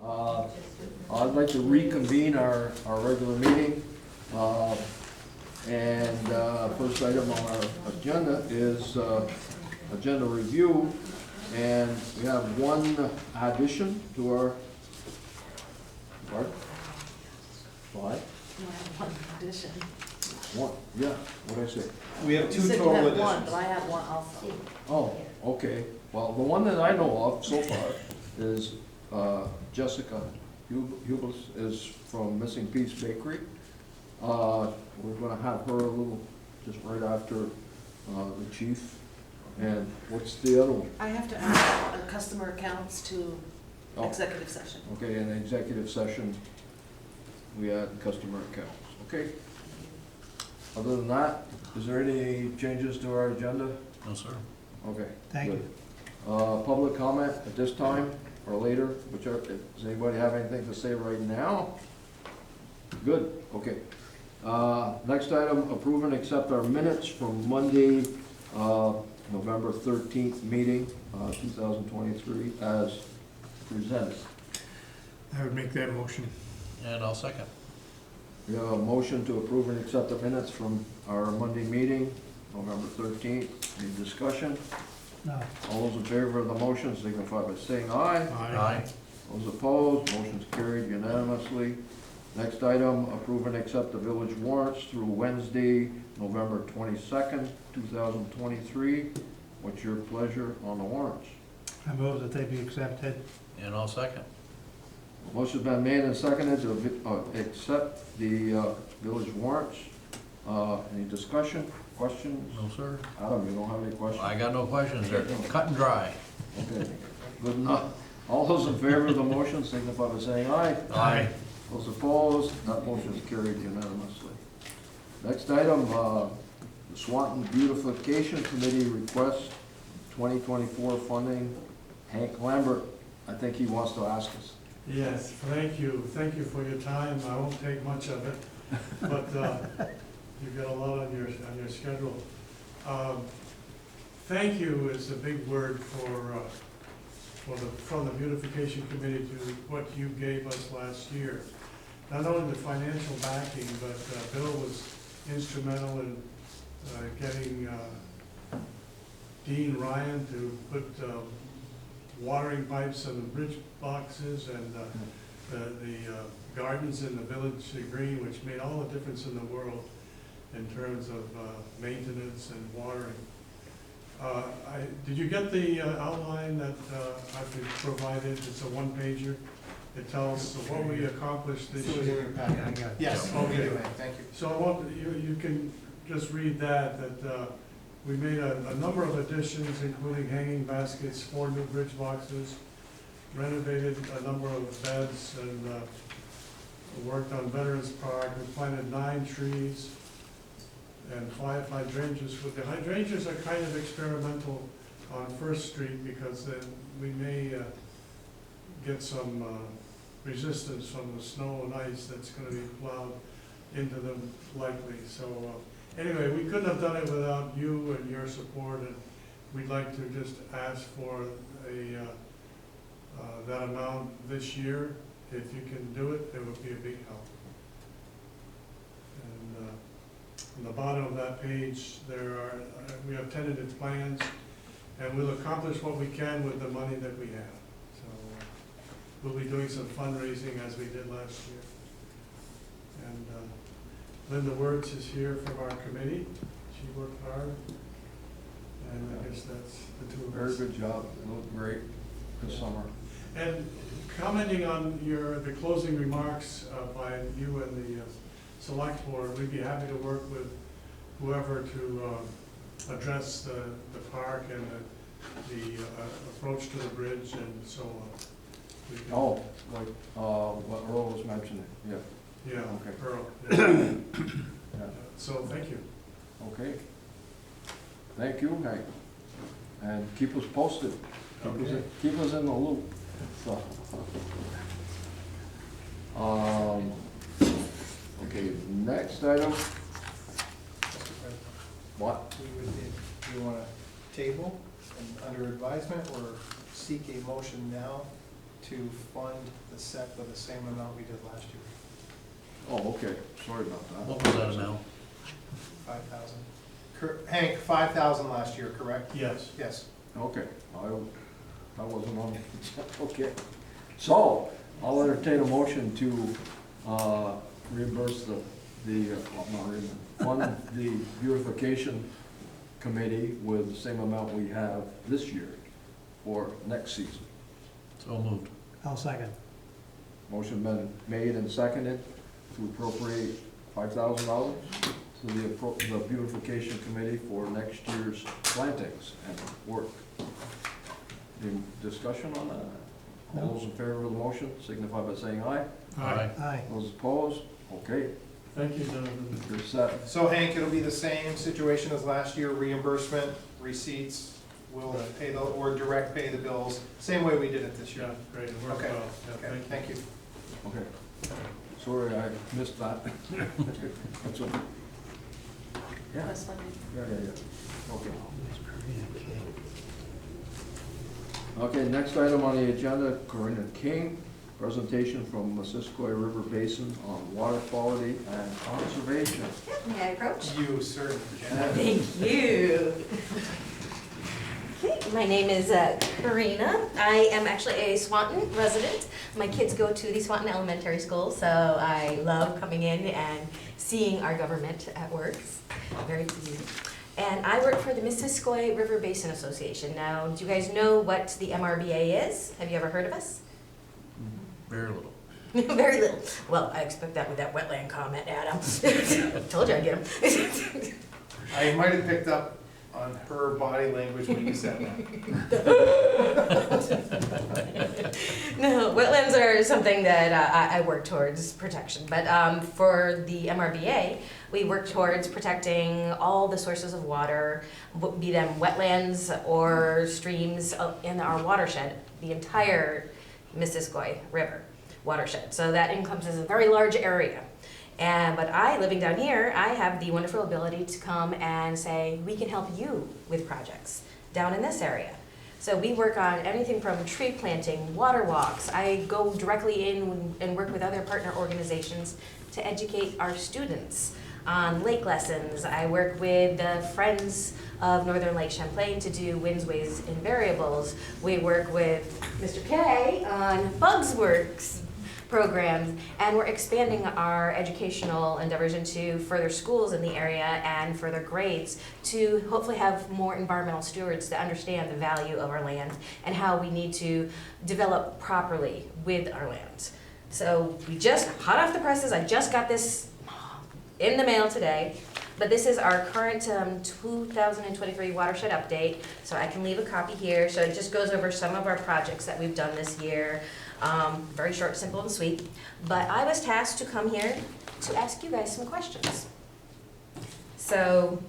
I'd like to reconvene our regular meeting. First item on our agenda is agenda review. And we have one addition to our, what? What? You have one addition. One, yeah, what'd I say? We have You two said you total had one, additions. but I have one also. Oh, okay. Well, the one that I know of so far is Jessica Hubels is from Missing Piece Bakery. We're gonna have her a little, just right after the chief. And what's the other one? I have to add customer accounts to Oh. executive session. Okay, in the executive session, we add customer accounts, okay? Other than that, is there any changes to our agenda? No, sir. Okay. Thank good. Public comment at this time or later, whichever, does anybody have anything to say right now? Good, okay. Next item, approve and accept our minutes from Monday, November 13th meeting, 2023, as presented. I would make that motion. And I'll second. We have a motion to approve and accept the minutes from our Monday meeting, November 13th. Any discussion? No. All those in favor of the motion signify by saying aye. Aye. Those opposed, motion's carried unanimously. Next item, approve and accept the village warrants through Wednesday, November 22nd, 2023. What's your pleasure on the warrants? I move that they be accepted. And I'll second. Motion's been made and seconded to accept the village warrants. Any discussion, questions? No, sir. Adam, you don't have any questions? I got no questions. They're cut and dry. Okay, good enough. All those in favor of the motion signify by saying aye. Aye. Those opposed, that motion is carried unanimously. Next item, the Swanton Beautification Committee requests 2024 funding. Hank Lambert, I think he wants to ask us. Yes, thank you. Thank you for your time. I won't take much of it, but you've got a lot on your schedule. Thank you is a big word from the beautification committee to what you gave us last year. Not only the financial backing, but Bill was instrumental in getting Dean Ryan to put watering pipes in the bridge boxes and the gardens in the village green, which made all the difference in the world in terms of maintenance and watering. Did you get the outline that I've provided? It's a one-pager. It tells what we accomplished this year. Yes, Okay. thank you. So I want, you can just read that we made a number of additions, including hanging baskets, 4 new bridge boxes, renovated a number of beds, and worked on Veterans Park. We planted 9 trees and 5 hydrangeas. The hydrangeas are kind of experimental on First Street because then we may get some resistance from the snow and ice that's going to be plowed into them likely. So anyway, we couldn't have done it without you and your support, and we'd like to just ask for that amount this year. If you can do it, it would be a big help. And on the bottom of that page, we have tentative plans, and we'll accomplish what we can with the money that we have. So we'll be doing some fundraising as we did last year. And Linda Wirtz is here from our committee. She worked hard. And I guess that's the two of us. Very good job, it looked great this summer. And commenting on the closing remarks by you and the select board, we'd be happy to work with whoever to address the park and the approach to the bridge and so on. We can- Oh, like what Earl was mentioning, yeah. Yeah, Okay. Pearl. Yeah. So, thank you. Okay. Thank you, Hank. And keep us posted. Keep us in the loop. So. Okay, next item. What? Do you want to table and under advisement or seek a motion now to fund the set with the same amount we did last year, Oh, okay, sorry about that. What was that amount? 5,000. Hank, 5,000 last year, correct? Yes. Yes. Okay, I wasn't on, okay. So, I'll entertain a motion to reimburse fund the beautification committee with the same amount we have this year for next season. So moved. I'll second. Motion been made and seconded to appropriate $5,000 to the beautification committee for next year's plantings and work. Any discussion on that? All No. those in favor of the motion signify by saying aye. Aye. Aye. Those opposed? Okay, Thank you, Jonathan. you're set. So Hank, it'll be the same situation as last year, reimbursement, receipts, we'll pay the, or direct pay the bills, same way we did it this Yeah, year. great, it worked Okay. well. Yeah, Okay, thank you. Okay. Sorry, I missed that. That's okay. Yeah, That's funny. yeah. Okay. Okay, next item on the agenda, Corinna King, presentation from Missisquoi River Basin on water quality and conservation. May I approach? You, sir. Thank you. Okay, my name is Karina. I am actually a Swanton resident. My kids go to the Swanton Elementary School, so I love coming in and seeing our government at work. Very easy. And I work for the Missisquoi River Basin Association. Now, do you guys know what the MRBA is? Have you ever heard of us? Very little. Very little. Well, I expect that with that wetland comment, Adam. Told you I'd get him. I might have picked up on her body language when you said that. No, wetlands are something that I work towards protection. But for the MRBA, we work towards protecting all the sources of water, be them wetlands or streams in our watershed, the entire Missisquoi River watershed. So that encompasses a very large area. But I, living down here, I have the wonderful ability to come and say, we can help you with projects down in this area. So we work on anything from tree planting, water walks. I go directly in and work with other partner organizations to educate our students on lake lessons. I work with the Friends of Northern Lake Champlain to do winds, waves, and variables. We work with Mr. K on Bugsworks programs, and we're expanding our educational endeavors into further schools in the area and further grades to hopefully have more environmental stewards that understand the value of our land and how we need to develop properly with our land. So we just, hot off the presses, I just got this in the mail today, but this is our current 2023 watershed update, so I can leave a copy here. So it just goes over some of our projects that we've done this year. Very short, simple, and sweet. But I was tasked to come here to ask you guys some questions. So,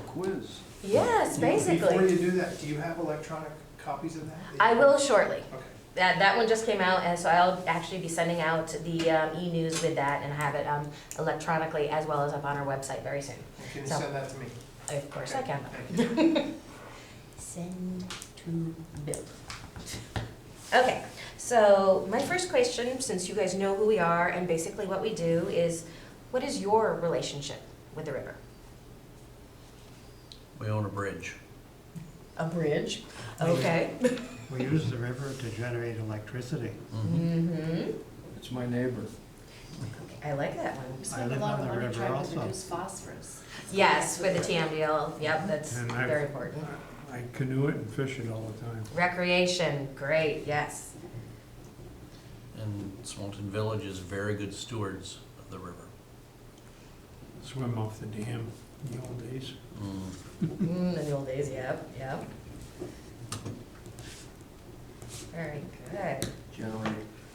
Quiz. yes, Before basically. you do that, do you have electronic copies of that? I will shortly. Okay. That one just came out, and so I'll actually be sending out the e-news with that and have it electronically as well as up on our website very soon. Can you So- send that to me? Of course I can. Thank you. Send to Bill. Okay, so my first question, since you guys know who we are and basically what we do, is what is your relationship with the river? We own a bridge. A bridge. Okay. We use the river to generate electricity. Mm-hmm. It's my neighbor. I like that one. We spend a live lot on of the money river trying to also. reduce phosphorus. Yes, for the TMDL. Yep, that's And very important. I canoe it and fish it all the time. Recreation, great, yes. And Swanton Village is very good stewards of the river. Swim off the dam in the old days. In the old days, yep, yep. Very good. Generate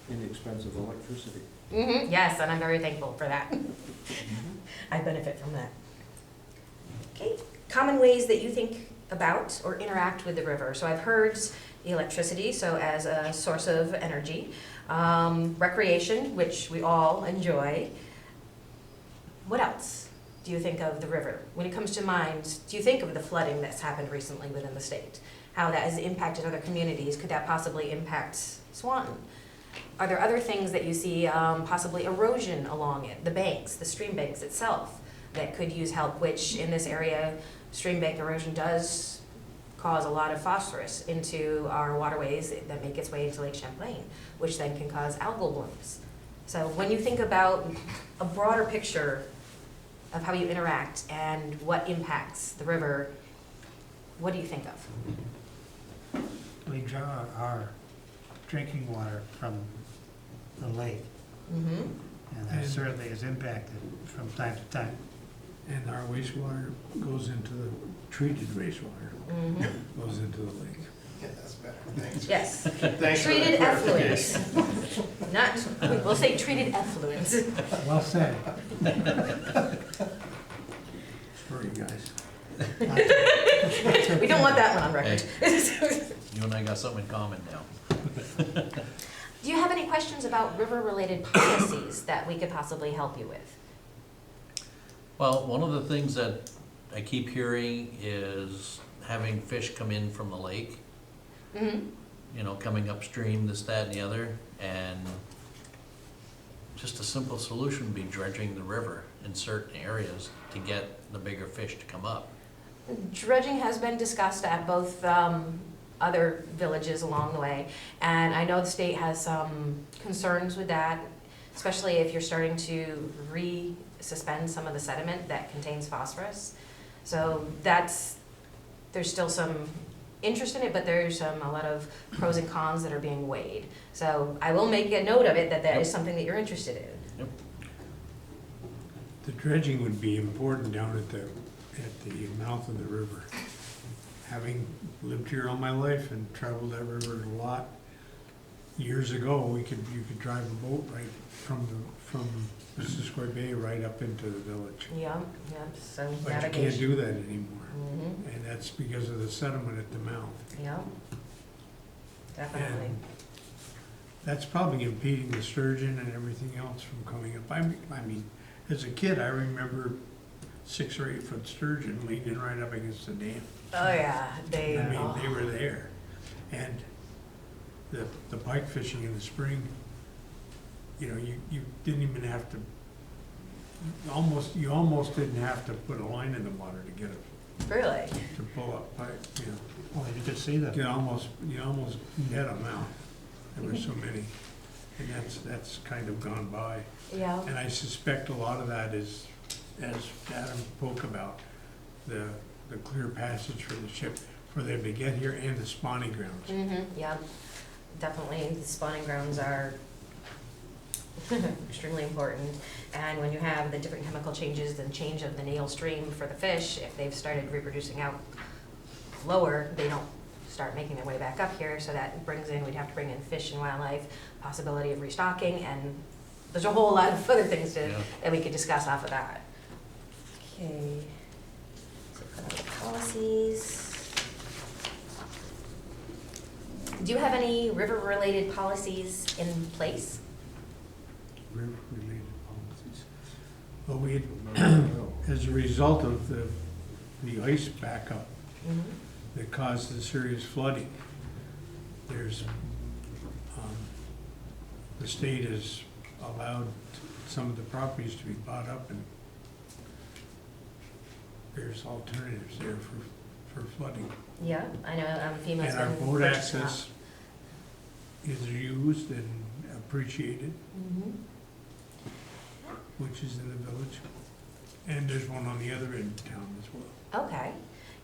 inexpensive electricity. Yes, and I'm very thankful for that. I benefit from that. Okay, common ways that you think about or interact with the river. So I've heard the electricity, so as a source of energy. Recreation, which we all enjoy. What else do you think of the river? When it comes to mind, do you think of the flooding that's happened recently within the state? How that has impacted other communities? Could that possibly impact Swanton? Are there other things that you see, possibly erosion along it, the banks, the stream banks itself, that could use help, which in this area, stream bank erosion does cause a lot of phosphorus into our waterways that make its way into Lake Champlain, which then can cause algal blooms. So when you think about a broader picture of how you interact and what impacts the river, what do you think of? We draw our drinking water from the lake, Mm-hmm. and that certainly is impacted from time to time. And our wastewater goes into the treated wastewater, Mm-hmm. goes into the lake. Yeah, that's better, thanks. Yes, Thanks for that treated clarification. effluents. Not, we'll say treated effluents. Well said. Sorry, guys. We don't want that one on record. You and I got something in common now. Do you have any questions about river-related policies that we could possibly help you with? Well, one of the things that I keep hearing is having fish come in from the lake, Mm-hmm. you know, coming upstream, this, that, and the other, and just a simple solution would be dredging the river in certain areas to get the bigger fish to come up. Dredging has been discussed at both other villages along the way, and I know the state has some concerns with that, especially if you're starting to resuspend some of the sediment that contains phosphorus. So there's still some interest in it, but there's a lot of pros and cons that are being weighed. So I will make a note of it that is something that you're interested in. Yep. The dredging would be important down at the mouth of the river. Having lived here all my life and traveled that river a lot, years ago, you could drive a boat right from Missisquoi Bay right up into the village. Yeah, so But you can't navigation. do that anymore, Mm-hmm, and that's because of the sediment at the mouth. yeah, definitely. And that's probably impeding the sturgeon and everything else from coming up. I mean, as a kid, I remember 6 or 8 foot sturgeon leaning right up against the dam. Oh, yeah, They were there. And the pike fishing in the spring, you know, you didn't even have to, you almost didn't have to put a line in the water to get it, Really? to pull up pike, you know. Well, you could see them. You almost net them out. There were so many, and that's kind of gone by. Yeah. And I suspect a lot of that is, as Adam spoke about, the clear passage for the ship, for them to get here, and the spawning grounds. Mm-hmm, yeah, definitely, the spawning grounds are extremely important. And when you have the different chemical changes and change of the Neil stream for the fish, if they've started reproducing out lower, they don't start making their way back up here, so that brings in, we'd have to bring in fish and wildlife, possibility of restocking, and there's a whole lot of other things that we could discuss off of that. Okay, so put on the policies. Do you have any river-related policies in place? River-related policies. Well, we had, as a result of the ice backup Mm-hmm. that caused the serious flooding, there's, the state has allowed some of the properties to be bought up, and there's alternatives there for flooding. Yeah, I know, FEMA's And our been boat purchasing access is used and appreciated, Mm-hmm. which is in the village. And there's one on the other end of town as well. Okay.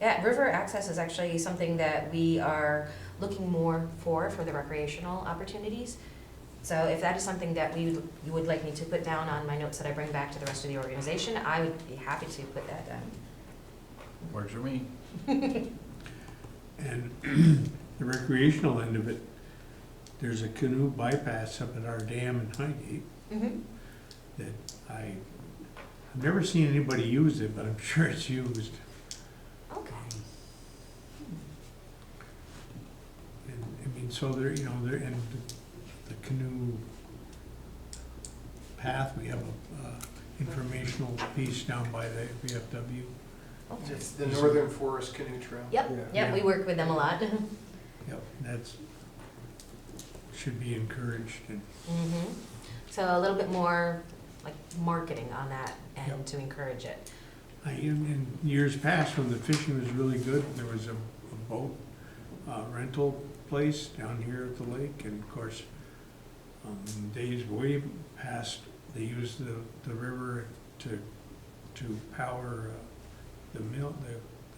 Yeah, river access is actually something that we are looking more for the recreational opportunities. So if that is something that you would like me to put down on my notes that I bring back to the rest of the organization, I would be happy to put that down. Works for me. And the recreational end of it, there's a canoe bypass up at our dam in Highgate Mm-hmm. that I've never seen anybody use it, but I'm sure it's used. Okay. And, I mean, so there, you know, there, and the canoe path, we have a informational piece down by the VFW. Okay. It's the Northern Forest Canoe Trail. Yep, we work with them a lot. Yep, that's should be encouraged, and So a little bit more like marketing on that end Yep. to encourage it. in years past, when the fishing was really good, there was a boat rental place down here at the lake, and of course, days way past, they used the river to power the mill,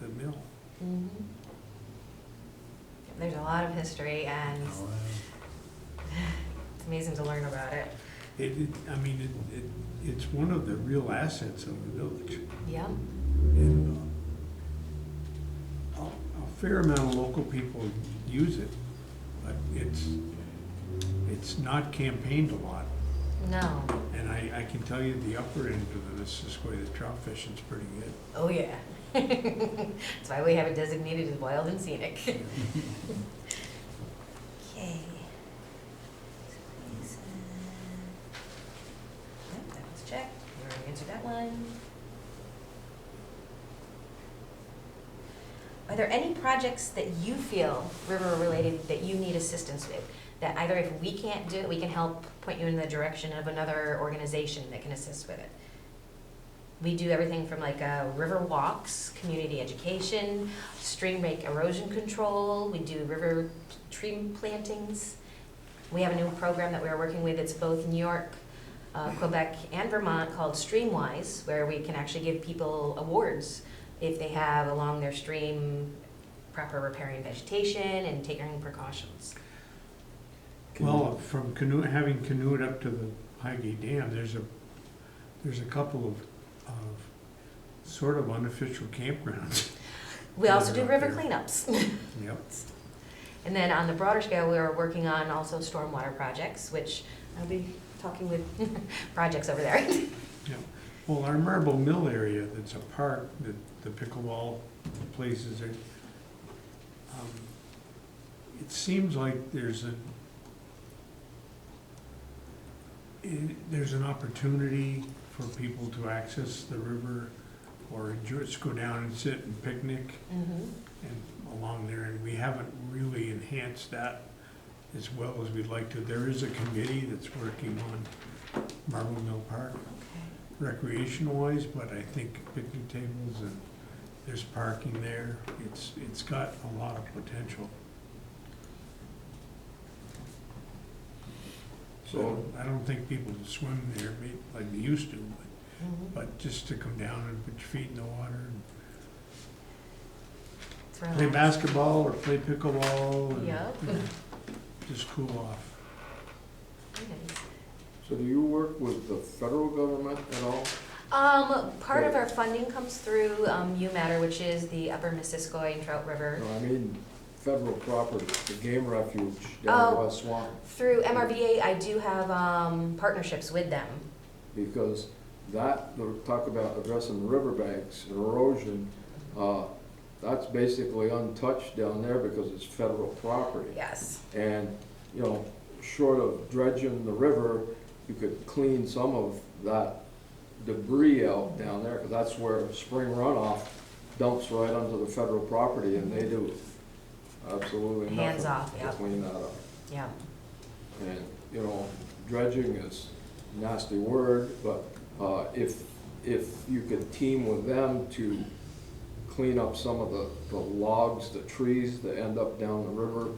the mill. There's a lot of history, and Oh, it's amazing to learn about it. It's one of the real assets of the village. Yeah. And a fair amount of local people use it, but it's not campaigned a lot. No. And I can tell you the upper end of the Missisquoi, the trout fishing's pretty good. Oh, yeah. That's why we have it designated as wild and scenic. Okay. That was checked. We already answered that one. Are there any projects that you feel river-related that you need assistance with? That either if we can't do it, we can help point you in the direction of another organization that can assist with it? We do everything from like river walks, community education, stream bank erosion control. We do river tree plantings. We have a new program that we're working with. It's both New York, Quebec, and Vermont called Streamwise, where we can actually give people awards if they have along their stream proper riparian vegetation and taking precautions. Well, from having canoed up to the Highgate Dam, there's a couple of sort of unofficial campgrounds. We also do Out river there. cleanups. Yep. And then on the broader scale, we are working on also stormwater projects, which I'll be talking with projects over there. Yep. Well, our Marble Mill area, that's a park, the pickleball places, it seems like there's an opportunity for people to access the river or just go down and sit and picnic and along there, and we haven't really enhanced that as well as we'd like to. There is a committee that's working on Marble Mill Park recreation-wise, but I think picnic tables and there's parking there. It's got a lot of potential. So I don't think people swim there like they used to, but just to come down and put your feet in the water and play basketball or play pickleball and Yep. just cool off. Very nice. So do you work with the federal government at all? Part of our funding comes through UMatter, which is the Upper Missisquoi and Trout River. No, I mean, federal property, the game refuge down in Oh. West Swanton. Through MRVA, I do have partnerships with them. Because talk about addressing riverbanks and erosion, that's basically untouched down there because it's federal property. Yes. And, short of dredging the river, you could clean some of that debris out down there, because that's where spring runoff dumps right onto the federal property, and they do absolutely nothing Hands off, to yep. clean that up. Yeah. And, dredging is a nasty word, but if you could team with them to clean up some of the logs, the trees that end up down the river.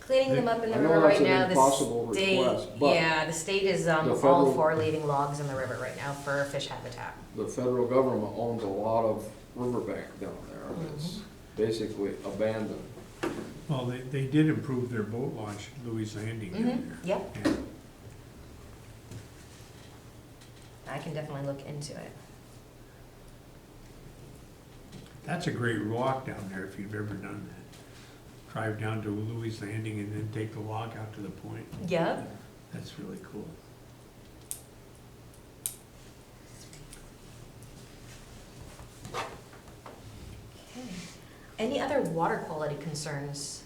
Cleaning them up in the I know river that's right an now, impossible the state, request, but yeah, the state is all federal- for leaving logs in the river right now for fish habitat. The federal government owns a lot of riverbank down there, and it's basically abandoned. Well, they did improve their boat launch at Louis Landing down there. Yep, Yeah. I can definitely look into it. That's a great walk down there if you've ever done that. Drive down to Louis Landing and then take the walk out to the point. Yep. That's really cool. Any other water quality concerns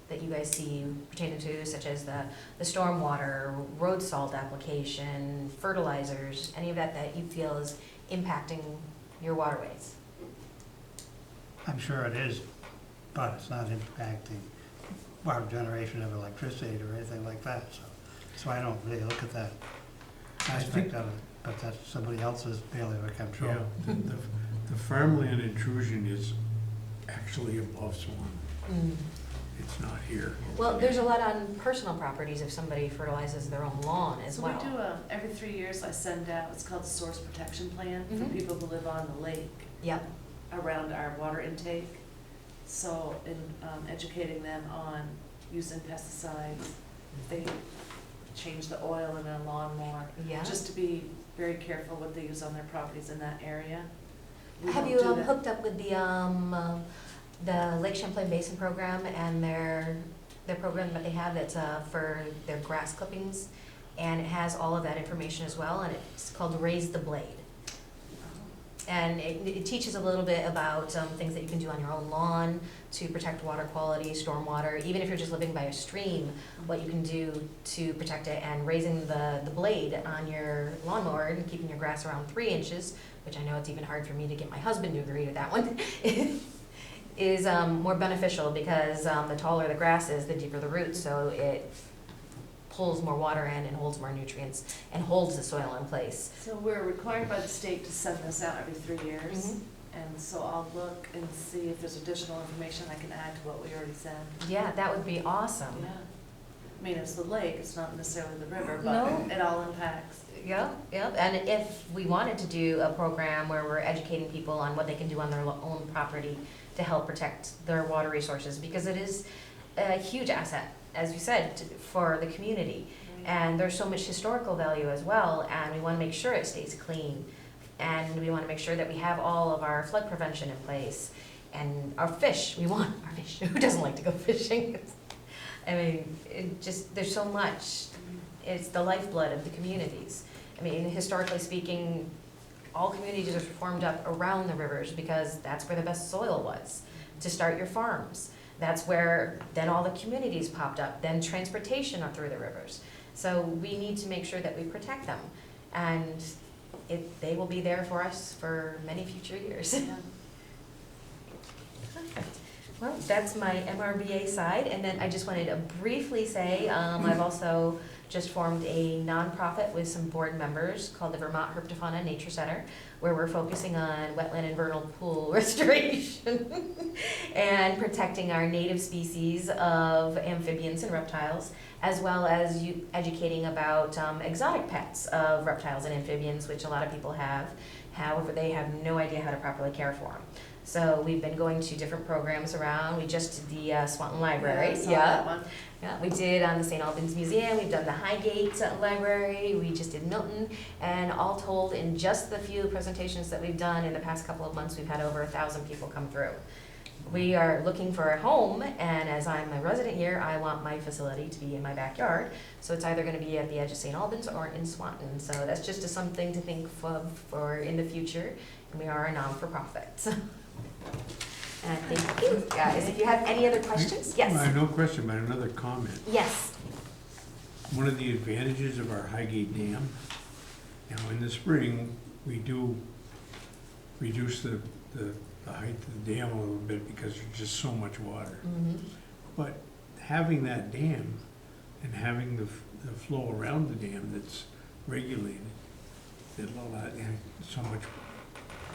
that you guys see pertaining to, such as the stormwater, road salt application, fertilizers, any of that you feel is impacting your waterways? I'm sure it is, but it's not impacting water generation of electricity or anything like that, so I don't really look at that aspect of it, but that's somebody else's bailiwick, I'm Yeah, sure. the farmland intrusion is actually above Swan. Mm. It's not here. Well, there's a lot on personal properties if somebody fertilizes their own lawn as So well. we do, every 3 years I send out, it's called the Source Protection Plan for Mhm. people who live on the lake Yep, around our water intake. So in educating them on using pesticides, if they change the oil in a lawnmower, yeah. just to be very careful what they use on their properties in that area. We Have don't you do that. hooked up with the Lake Champlain Basin program and their program that they have that's for their grass clippings? And it has all of that information as well, and it's called Raise the Blade. And it teaches a little bit about things that you can do on your own lawn to protect water quality, stormwater, even if you're just living by a stream, what you can do to protect it, and raising the blade on your lawnmower and keeping your grass around 3 inches, which I know it's even hard for me to get my husband to agree with that one, is more beneficial because the taller the grass is, the deeper the roots, so it pulls more water in and holds more nutrients and holds the soil in place. So we're required by the state to send this out every 3 years. Mhm. And so I'll look and see if there's additional information I can add to what we already sent. Yeah, that would be awesome. Yeah. I mean, it's the lake, it's not necessarily the river, No. but it all impacts. Yep, yep, and if we wanted to do a program where we're educating people on what they can do on their own property to help protect their water resources, because it is a huge asset, as you said, for the community. And there's so much historical value as well, and we want to make sure it stays clean. And we want to make sure that we have all of our flood prevention in place. And our fish, we want our fish. Who doesn't like to go fishing? I mean, it just, there's so much. It's the lifeblood of the communities. I mean, historically speaking, all communities are formed up around the rivers because that's where the best soil was to start your farms. That's where then all the communities popped up, then transportation up through the rivers. So we need to make sure that we protect them. And they will be there for us for many future years. Yeah. Well, that's my MRBA side, and then I just wanted to briefly say, I've also just formed a nonprofit with some board members called the Vermont Herpetofauna Nature Center, where we're focusing on wetland and vernal pool restoration and protecting our native species of amphibians and reptiles, as well as educating about exotic pets of reptiles and amphibians, which a lot of people have. However, they have no idea how to properly care for them. So we've been going to different programs around. We just did the Swanton Library. I saw that one. Yeah, we did the St. Albans Museum, we've done the Highgate Library, we just did Milton, and all told, in just the few presentations that we've done in the past couple of months, we've had over 1,000 people come through. We are looking for a home, and as I'm a resident here, I want my facility to be in my backyard, so it's either going to be at the edge of St. Albans or in Swanton. So that's just something to think of for in the future, and we are a non-for-profit. And thank you, guys. If you have any other questions? Yes. No question, but another comment. Yes. One of the advantages of our Highgate Dam, now in the spring, we do reduce the height of the dam a little bit because there's just so much water. Mm-hmm. But having that dam and having the flow around the dam that's regulated, that allow so much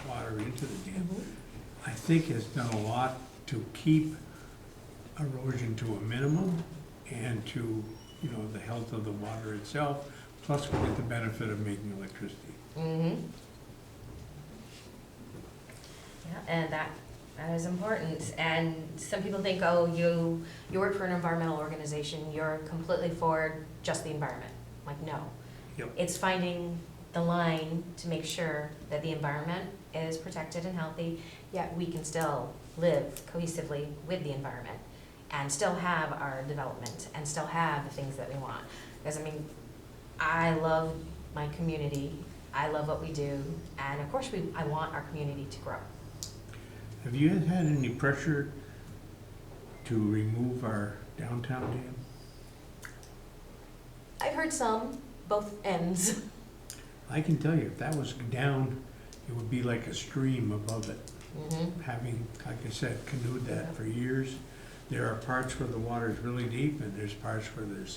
water into the dam, I think has done a lot to keep erosion to a minimum and to, the health of the water itself, plus we get the benefit of making electricity. Mm-hmm. Yeah, and that is important. And some people think, oh, you work for an environmental organization, you're completely for just the environment. Like, no. Yep. It's finding the line to make sure that the environment is protected and healthy, yet we can still live cohesively with the environment and still have our development and still have the things that we want. Because, I mean, I love my community, I love what we do, and of course I want our community to grow. Have you had any pressure to remove our downtown dam? I've heard some, both ends. I can tell you, if that was down, it would be like a stream above it. Mm-hmm. Having, like I said, canoed that for years, There are parts where the water's really deep, and there's parts where the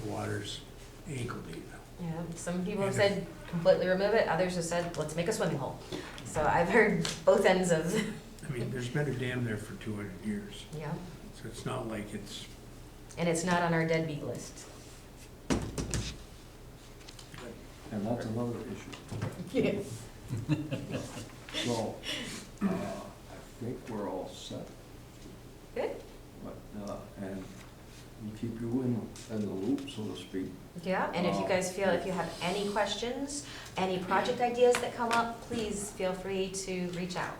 water's ankle deep. Yeah, some people have said completely remove it, others have said, let's make a swimming hole. So I've heard both ends of, I mean, there's been a dam there for 200 years, yeah, so it's not like it's, and it's not on our deadbeat list. And that's another issue. So, I think we're all set. Good. But, and we'll keep you in the loop, so to speak. Yeah, and if you guys feel, if you have any questions, any project ideas that come up, please feel free to reach out.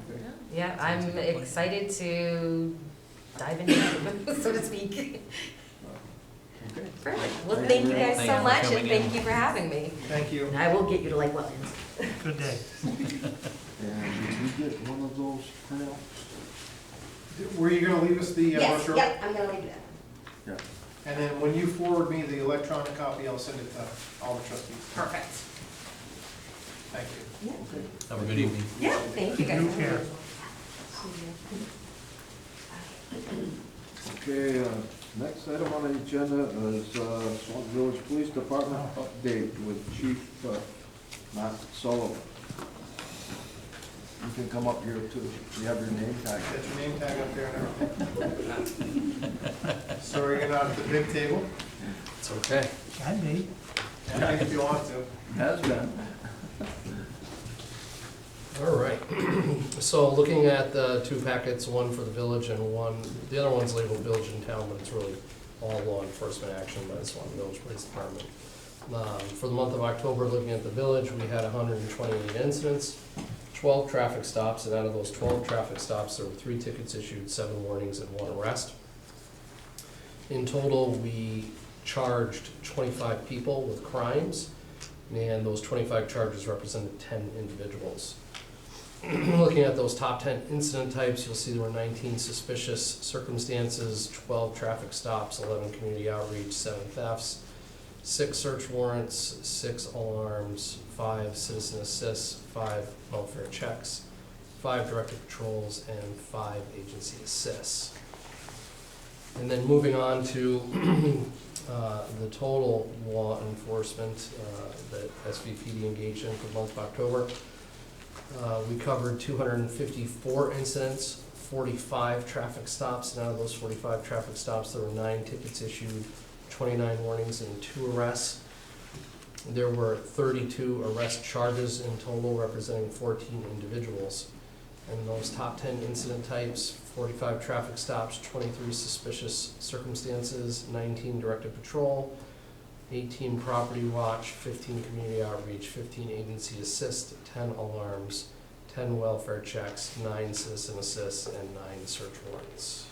Okay. Yeah, Sounds I'm like a plan. excited to dive into it, so to speak. Okay. Perfect. Well, Thank thank you you very guys much. so Thank you for much, and coming in. thank you for having me. Thank you. And I will get you to Lake Wetlands. Good day. And did you get one of those printouts? Were you gonna leave us the Yes, brochure? yep, I'm gonna leave that. Yeah. And then when you forward me the electronic copy, I'll send it to all the trustees. Perfect. Thank you. Okay. Have a good evening. Yeah, thank you guys. Take care. Okay, next item on the agenda is Swanton Village Police Department update with Chief Matt Sullivan. You can come up here too. You have your name tag. Get your name tag up there and everything. Sorry you're not at the big table. It's okay. Can be. Yeah, if you want to. Has been. All right, so looking at the two packets, one for the village and one, the other one's labeled village and town, but it's really all law enforcement action by the Swanton Village Police Department. For the month of October, looking at the village, we had 128 incidents, 12 traffic stops, and out of those 12 traffic stops, there were 3 tickets issued, 7 warnings, and 1 arrest. In total, we charged 25 people with crimes, and those 25 charges represented 10 individuals. Looking at those top 10 incident types, you'll see there were 19 suspicious circumstances, 12 traffic stops, 11 community outreach, 7 thefts, 6 search warrants, 6 alarms, 5 citizen assists, 5 welfare checks, 5 directed patrols, and 5 agency assists. And then moving on to the total law enforcement that SVPD engaged in for the month of October. We covered 254 incidents, 45 traffic stops, and out of those 45 traffic stops, there were 9 tickets issued, 29 warnings, and 2 arrests. There were 32 arrest charges in total, representing 14 individuals. And those top 10 incident types, 45 traffic stops, 23 suspicious circumstances, 19 directed patrol, 18 property watch, 15 community outreach, 15 agency assist, 10 alarms, 10 welfare checks, 9 citizen assists, and 9 search warrants.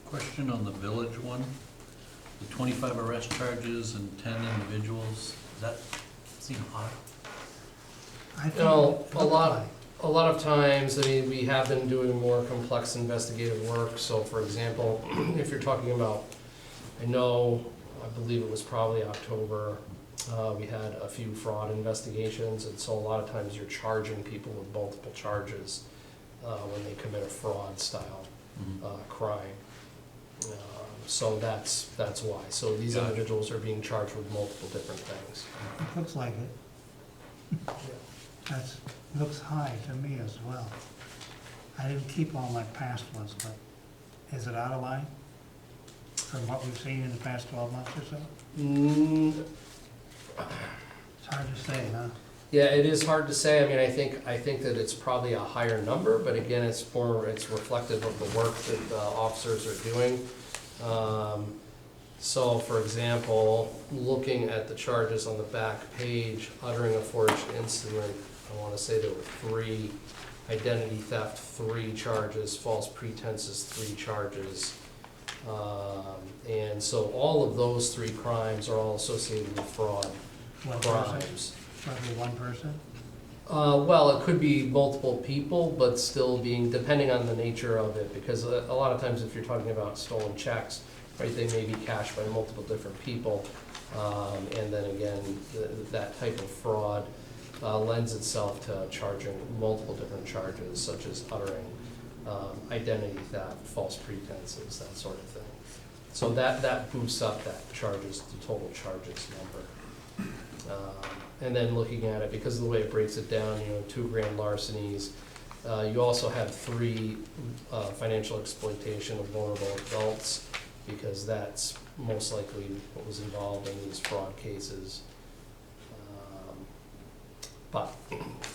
Question on the village one, the 25 arrest charges and 10 individuals, does that seem high? I think You know, it a looked lot- like- A lot of times, I mean, we have been doing more complex investigative work, so for example, if you're talking about, I believe it was probably October, we had a few fraud investigations, and so a lot of times you're charging people with multiple charges when they commit a fraud style crime. So that's why. So these Gotcha. individuals are being charged with multiple different things. It looks like it. That's, looks high to me as well. I didn't keep all my past ones, but is it out of line from what we've seen in the past 12 months or so? Mm, It's hard to say, huh? Yeah, it is hard to say. I mean, I think that it's probably a higher number, but again, it's reflective of the work that the officers are doing. So, for example, looking at the charges on the back page, uttering a forged instrument, I want to say there were 3, identity theft 3 charges, false pretenses 3 charges. And so all of those 3 crimes are all associated with fraud One person, crimes. probably one person. Well, it could be multiple people, but still being, depending on the nature of it, because a lot of times if you're talking about stolen checks, right, they may be cashed by multiple different people. And then again, that type of fraud lends itself to charging multiple different charges, such as uttering identity theft, false pretenses, that sort of thing. So that boosts up that charges, the total charges number. And then looking at it, because of the way it breaks it down, 2 grand larcenies, you also have 3 financial exploitation of vulnerable adults, because that's most likely what was involved in these fraud cases.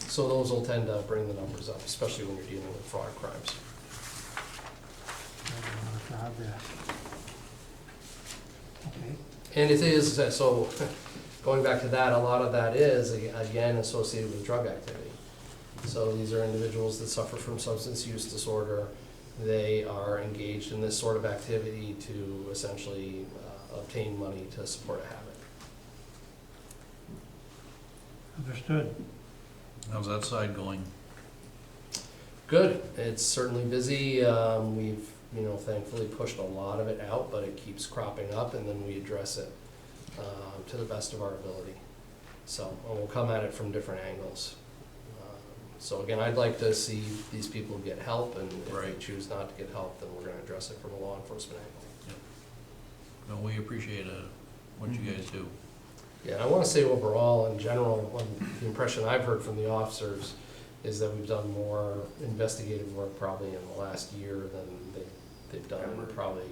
So those will tend to bring the numbers up, especially when you're dealing with fraud crimes. I don't want to crowd that. Okay. And it is, so going back to that, a lot of that is, again, associated with drug activity. So these are individuals that suffer from substance use disorder. They are engaged in this sort of activity to essentially obtain money to support a habit. Understood. How's that side going? Good. It's certainly busy. We've, thankfully pushed a lot of it out, but it keeps cropping up, and then we address it to the best of our ability. So we'll come at it from different angles. So again, I'd like to see these people get help, and if they choose not to get help, then we're going to address it from a law enforcement angle. No, we appreciate what you guys do. Yeah, and I want to say overall, in general, the impression I've heard from the officers is that we've done more investigative work probably in the last year than they've done in probably,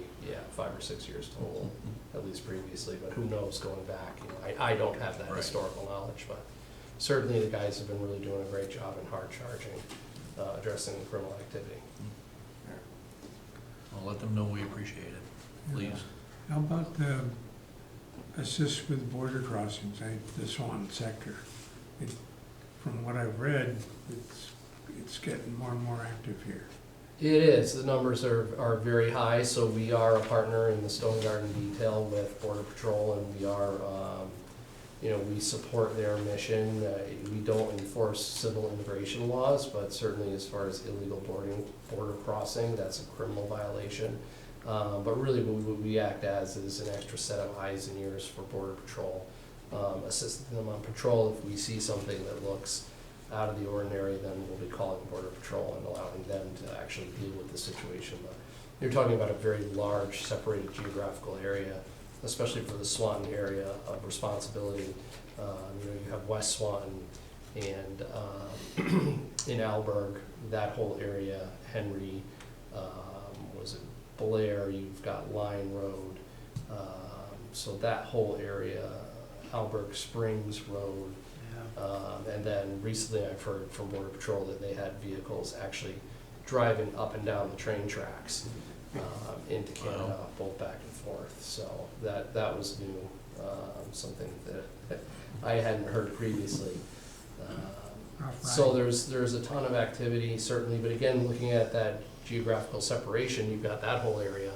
5 or 6 years total, at least previously, but who knows going back. I don't have that historical knowledge, but certainly the guys have been really doing a great job in hard charging, addressing the criminal activity. I'll let them know we appreciate it, please. How about the assist with border crossings, the Swanton sector? From what I've read, it's getting more and more active here. It is. The numbers are very high, so we are a partner in the Stone Garden detail with Border Patrol, and we are, we support their mission. We don't enforce civil immigration laws, but certainly as far as illegal border crossing, that's a criminal violation. But really what we act as is an extra set of eyes and ears for Border Patrol, assisting them on patrol. If we see something that looks out of the ordinary, then we'll be calling Border Patrol and allowing them to actually deal with the situation. But you're talking about a very large separated geographical area, especially for the Swanton area of responsibility. You have West Swanton and in Alberg, that whole area, Henry, was it Blair, you've got Line Road, so that whole area, Alberg Springs Road, and then recently I've heard from Border Patrol that they had vehicles actually driving up and down the train tracks into Canada, both back and forth. So that was new, something that I hadn't heard previously. So there's a ton of activity, certainly, but again, looking at that geographical separation, you've got that whole area,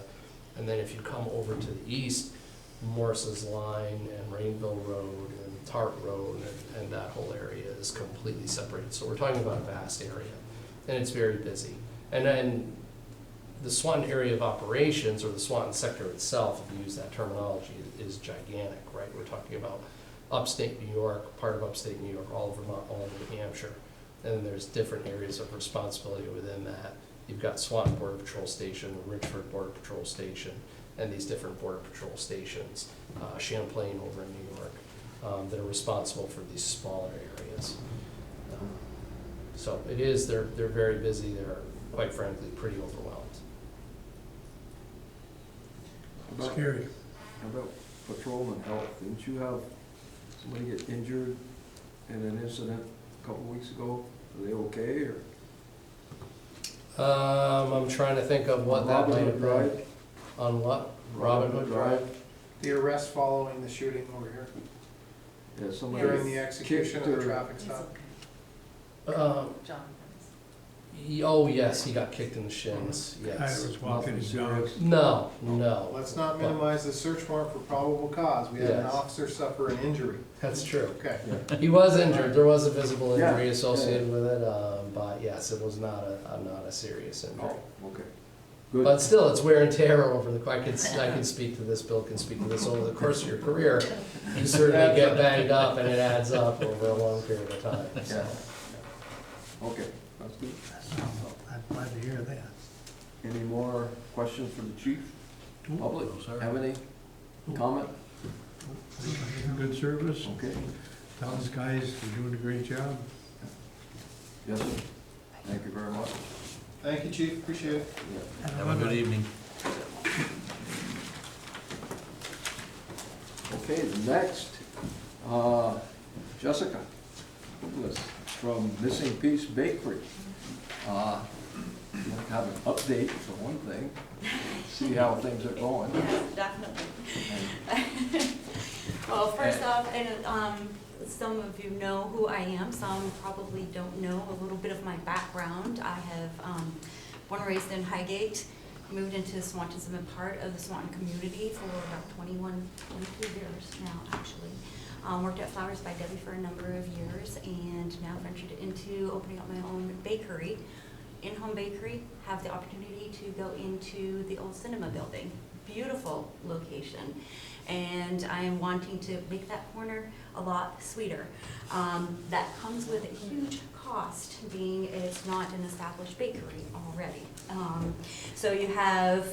and then if you come over to the east, Morris's Line and Rainville Road and Tart Road and that whole area is completely separated. So we're talking about a vast area, and it's very busy. And then the Swanton area of operations, or the Swanton sector itself, if you use that terminology, is gigantic, right? We're talking about upstate New York, part of upstate New York, all of Vermont, all of New Hampshire. And then there's different areas of responsibility within that. You've got Swanton Border Patrol Station, Richford Border Patrol Station, and these different Border Patrol stations, Champlain over in New York, that are responsible for these smaller areas. So it is, they're very busy, they're quite frankly pretty overwhelmed. Scary. How about patrolman health? Didn't you have somebody get injured in an incident a couple weeks ago? Are they okay, or? I'm trying to think of what that might have been. On what? Robin Hood Drive? The arrest following the shooting over here, Yeah, somebody during the execution of the kicked her- traffic It's stop. okay. John. Oh, yes, he got kicked in the shins, Guy yes. was walking his Nothing dog. serious. No. Let's not minimize the search warrant for probable cause. We had an Yes. officer suffer an injury. That's true. Okay. He was injured, there was a visible Yeah, injury yeah, associated with it, but yes, it was not a serious injury. Oh, okay. Good. But still, it's wear and tear over I could speak to this, Bill can speak to this, over the course of your career, you certainly get banged up and it adds up over a long period of time, so. Yeah. Okay, that's good. I'm glad to hear that. Any more questions for the chief? Public, No, sir. have any comment? Good service. Okay, Tell these guys they're doing a great job. yes, sir. Thank you very much. Thank you, chief, appreciate it. Yeah. Have a good evening. Okay, next, Jessica Douglas from Missing Piece Bakery. Have an update for one thing, see how things are going. Yes, definitely. And- Well, first off, and some of you know who I am, some probably don't know a little bit of my background. I have born and raised in Highgate, moved into Swanton, so I've been part of the Swanton community for about 22 years now, actually. Worked at Flowers by Debbie for a number of years, and now ventured into opening up my own bakery. In-home bakery, have the opportunity to go into the old cinema building. Beautiful location. And I am wanting to make that corner a lot sweeter. That comes with a huge cost, being it's not an established bakery already. So you have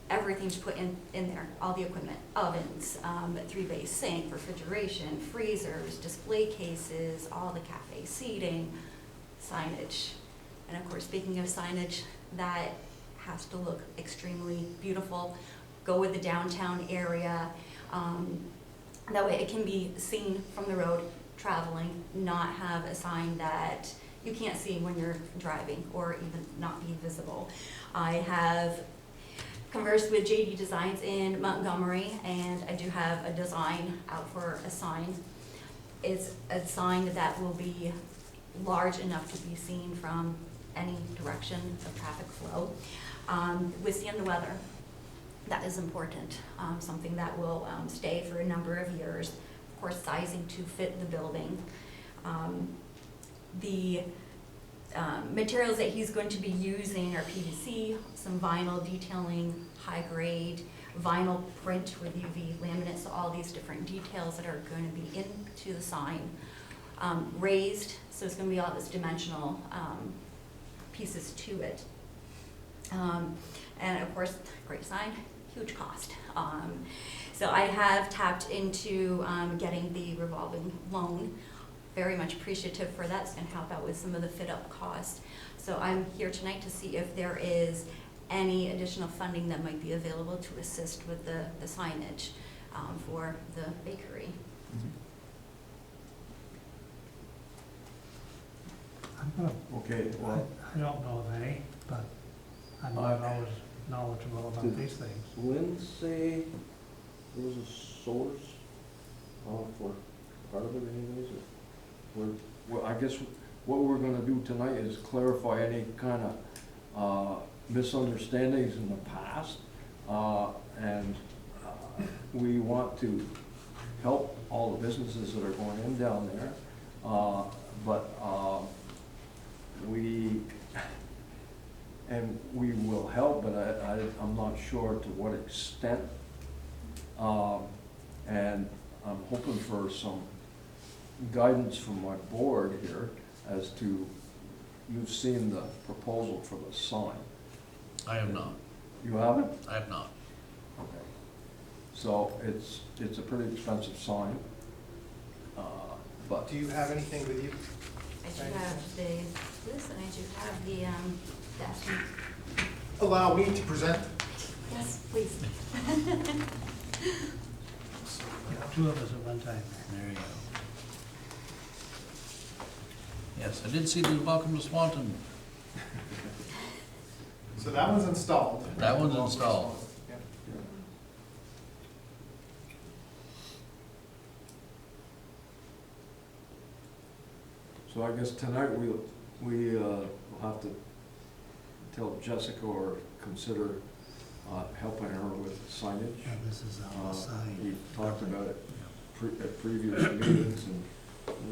everything to put in there, all the equipment, ovens, 3-bay sink, refrigeration, freezers, display cases, all the cafe seating, signage. And of course, speaking of signage, that has to look extremely beautiful, go with the downtown area. That way it can be seen from the road traveling, not have a sign that you can't see when you're driving or even not be visible. I have conversed with JD Designs in Montgomery, and I do have a design out for a sign. It's a sign that will be large enough to be seen from any direction of traffic flow. Withstand the weather, that is important. Something that will stay for a number of years. Of course, sizing to fit the building. The materials that he's going to be using are PVC, some vinyl detailing, high grade, vinyl print with UV laminate, so all these different details that are going to be into the sign. Raised, so it's going to be all this dimensional pieces to it. And of course, great sign, huge cost. So I have tapped into getting the revolving loan. Very much appreciative for that. It's going to help out with some of the fit-up costs. So I'm here tonight to see if there is any additional funding that might be available to assist with the signage for the bakery. I'm gonna, Okay, well, I don't know of any, but I'm not always knowledgeable about these things. Lynn say there was a source for part of it anyways? Well, I guess what we're gonna do tonight is clarify any kind of misunderstandings in the past. And we want to help all the businesses that are going in down there. We will help, but I'm not sure to what extent. And I'm hoping for some guidance from my board here as to, you've seen the proposal for the sign. I have not. You haven't? I have not. Okay. So it's a pretty expensive sign, but Do you have anything with you? I do have this, and I do have the estimate. Allow me to present. Yes, please. Two of us at one time. There you go. Yes, I did see the welcome to Swanton. So that one's installed. That one's installed. Yeah. so I guess tonight we'll have to tell Jessica or consider helping her with signage. Yeah, this is on the side. We talked about it at previous meetings, and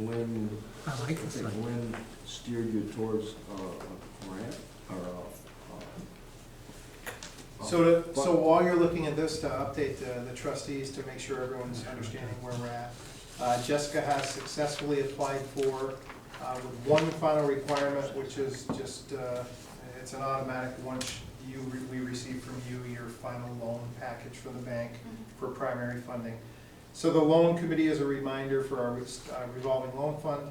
Lynn, I I like the think sign. Lynn steered you towards a grant, or So while you're looking at this, to update the trustees to make sure everyone's understanding where we're at, Jessica has successfully applied for, with one final requirement, which is just, it's an automatic, once we receive from you your final loan package from the bank for primary funding. So the loan committee, as a reminder for our revolving loan fund,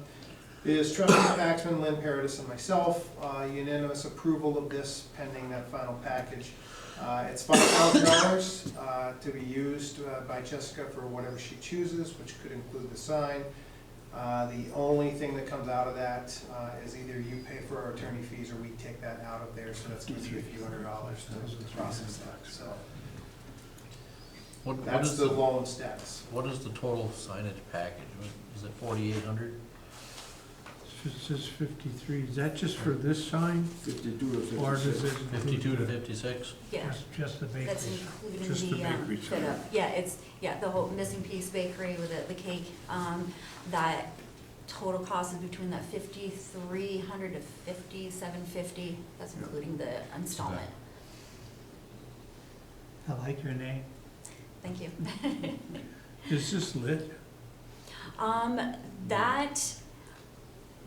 is trustee Paxman, Lynn Paradis, and myself. Unanimous approval of this pending that final package. It's $5,000 to be used by Jessica for whatever she chooses, which could include the sign. The only thing that comes out of that is either you pay for our attorney fees or we take that out of there, so that's gonna be a few $100s to process that, so. What That's is the loan status. What is the total signage package? Is it 4,800? It says 53, is that just for this sign? 52 to Or does 56. it include 52 to the- 56? Yeah, Just the bakery. that's including Just the the, bakery fit sign. up. Yeah, it's, the whole missing piece bakery with the cake, that total cost is between that 5,300 to 5,750. That's including the installment. I like your name. Thank you. Is this lit? That,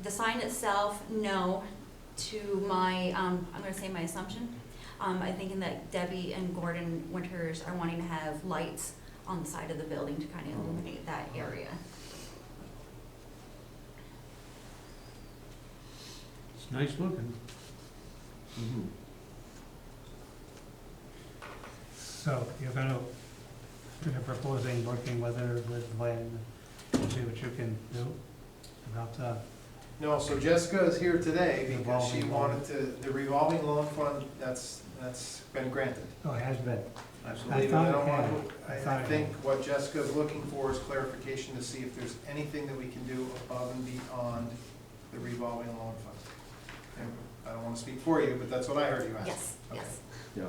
the sign itself, no, to my, I'm gonna say my assumption. I'm thinking that Debbie and Gordon Winters are wanting to have lights on the side of the building to kind of illuminate that area. It's nice looking. Mhm. So you're proposing working with her, with Lynn, to see what you can do about the, No, so Jessica is here today because she Revolving loan. wanted to, the revolving loan fund, that's been granted. oh, it has been. I I believe it. thought I it don't want had. to, I thought I it think what Jessica is looking for is clarification to see if there's anything that we can do above and beyond the revolving loan fund. And I don't want to speak for you, but that's what I heard you ask. Yes, Okay. yes. Yeah.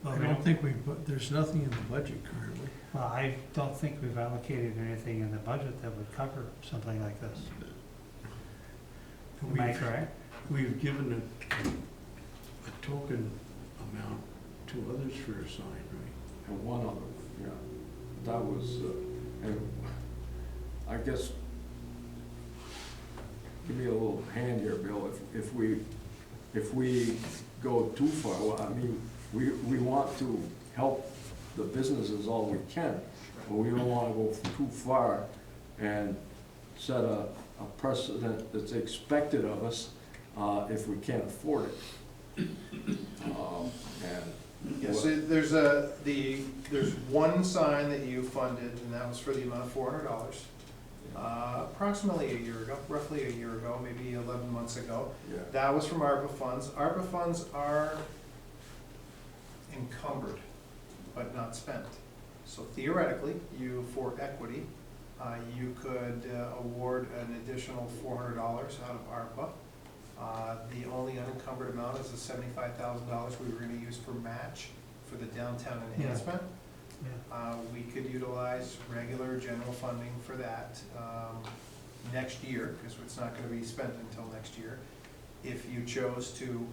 I don't think there's nothing in the budget currently. Well, I don't think we've allocated anything in the budget that would cover something like this. Am I correct? We've given a token amount to others for a sign, right? And one other, yeah, that was, and I guess, give me a little hand here, Bill, if we go too far, well, I mean, we want to help the businesses all we can, but we don't wanna go too far and set a precedent that's expected of us, if we can't afford it. Yes, there's one sign that you funded, and that was for the amount of $400. Approximately a year ago, roughly a year ago, maybe 11 months ago. Yeah. That was from ARPA funds. ARPA funds are encumbered, but not spent. So theoretically, for equity, you could award an additional $400 out of ARPA. The only unencumbered amount is the $75,000 we were gonna use for match for the downtown enhancement. Yeah. We could utilize regular general funding for that next year, because it's not gonna be spent until next year. If you chose to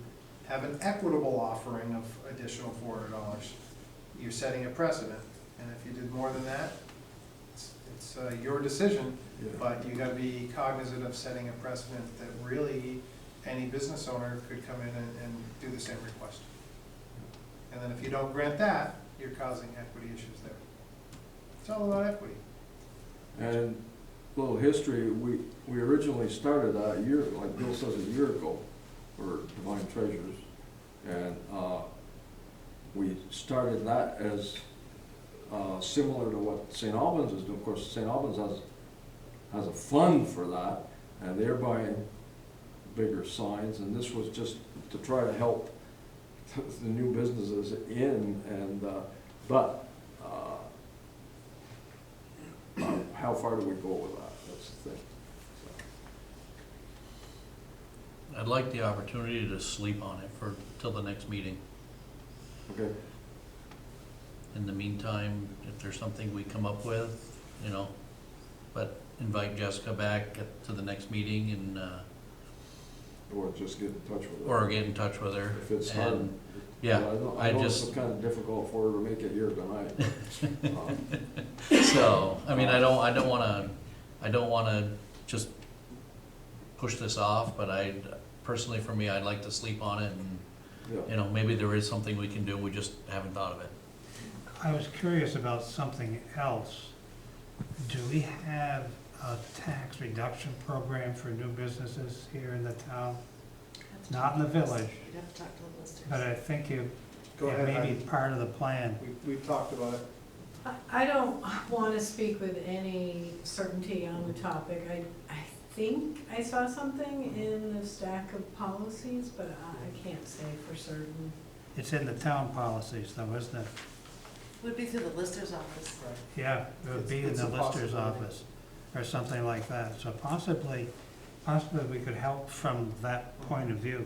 have an equitable offering of additional $400, you're setting a precedent. And if you did more than that, it's your decision, Yeah. but you gotta be cognizant of setting a precedent that really any business owner could come in and do the same request. And then if you don't grant that, you're causing equity issues there. It's all about equity. And a little history, we originally started a year, like Bill says, a year ago for Divine Treasures. And we started that as similar to what St. Albans is doing. Of course, St. Albans has a fund for that, and they're buying bigger signs, and this was just to try to help the new businesses in, and, but how far do we go with that? That's the thing. I'd like the opportunity to sleep on it till the next meeting. Okay, In the meantime, if there's something we come up with, but invite Jessica back to the next meeting and or just get in touch with her. or get in touch with her. If it's hard. And, yeah, I I know just, it's kind of difficult for her to make it here tonight. so, I mean, I don't wanna just push this off, but personally for me, I'd like to sleep on it and, Yeah. you know, maybe there is something we can do, we just haven't thought of it. I was curious about something else. Do we have a tax reduction program for new businesses here in the town? Not in the village, You'd have to talk to the listers. but I think it Go ahead, may be Heidi. part of the plan. We've talked about it. I don't want to speak with any certainty on the topic. I think I saw something in the stack of policies, but I can't say for certain. It's in the town policies though, isn't it? Would be through the lister's office. Right. Yeah, it would be in It's the a lister's possibility. office or something like that. So possibly we could help from that point of view.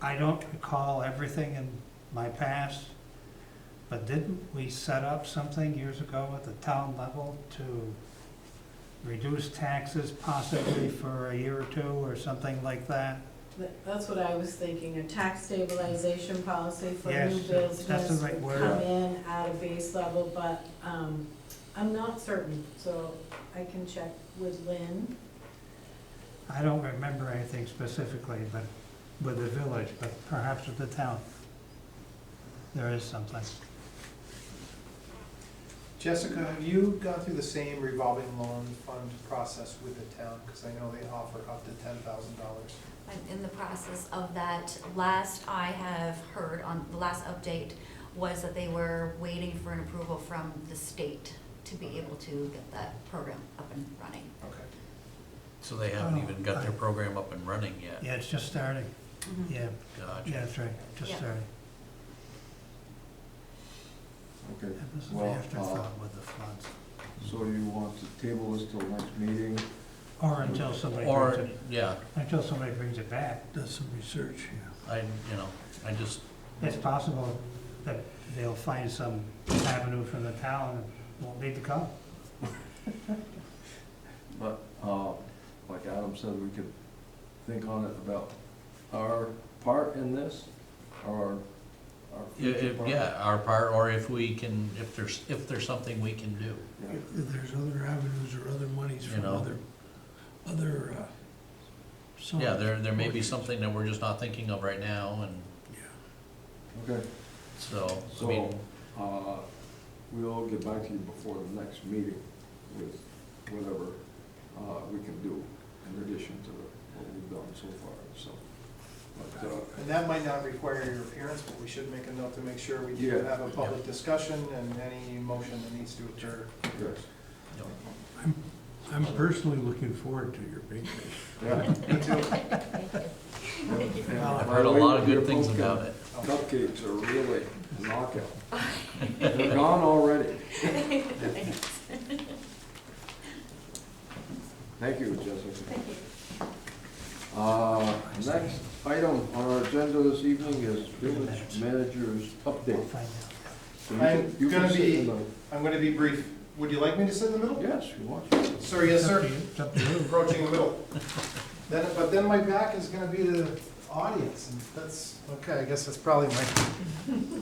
I don't recall everything in my past, but didn't we set up something years ago at the town level to reduce taxes possibly for a year or two or something like that? That's what I was thinking, a tax stabilization policy for Yes, new that's the business right would word. come in at a base level, but I'm not certain, so I can check with Lynn. I don't remember anything specifically, but with the village, but perhaps with the town. There is something. Jessica, have you gone through the same revolving loan fund process with the town? Because I know they offer up to $10,000. I'm in the process of that. Last I have heard on, the last update was that they were waiting for an approval from the state to be able to get that program up and running. Okay. So they haven't even got their program up and running yet. Yeah, it's just starting. Mhm. Yeah, Gotcha. yeah, that's right, just Yeah. starting. Okay, That was an well, afterthought with the floods. so you want to table this till next meeting? Or until somebody brings Or, it, yeah, until somebody brings it back. Does some research, yeah. I just, It's possible that they'll find some avenue from the town and won't need to come. But, like Adam said, we could think on it about our part in this, or our future part. yeah, our part, or if we can, if there's something we can do. Yeah. If there's other avenues or other monies You from know. other Yeah, there may be something that we're just not thinking of right now, and Okay, so, I so, mean, we'll get back to you before the next meeting with whatever, we can do in addition to what we've done so far, so. But, And that might not require your appearance, but we should make a note to make sure we do Yeah. have a public discussion and any motion that needs to occur. yes, you know, I'm personally looking forward to your big fish. yeah. Me too. I've heard a lot of good things about it. Cupcakes are really knockout. They're gone already. Thank you, Jessica. Thank you. Next item on our agenda this evening is village manager's We'll update. find out. So you I'm can- you can gonna sit be- in the- I'm going to be brief. Would you like me to sit in the middle? Yes, you want to. Sir, yes, It's up sir. to you, it's up to you. Approaching the middle. But then my back is gonna be to the audience, and that's, okay, I guess that's probably my,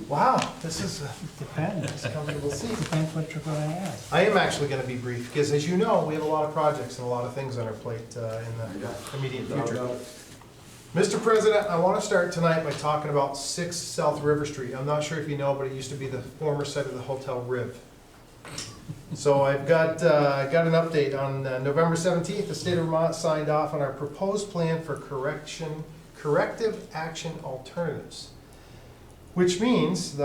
wow, this is a Depends, comfortable seat. depends what you're gonna ask. I am actually gonna be brief, because as you know, we have a lot of projects and a lot of things on our plate in the immediate future. Mr. President, I want to start tonight by talking about 6 South River Street. I'm not sure if you know, but it used to be the former site of the Hotel Riv. So I've got an update. On November 17th, the state of Vermont signed off on our proposed plan for corrective action alternatives, which means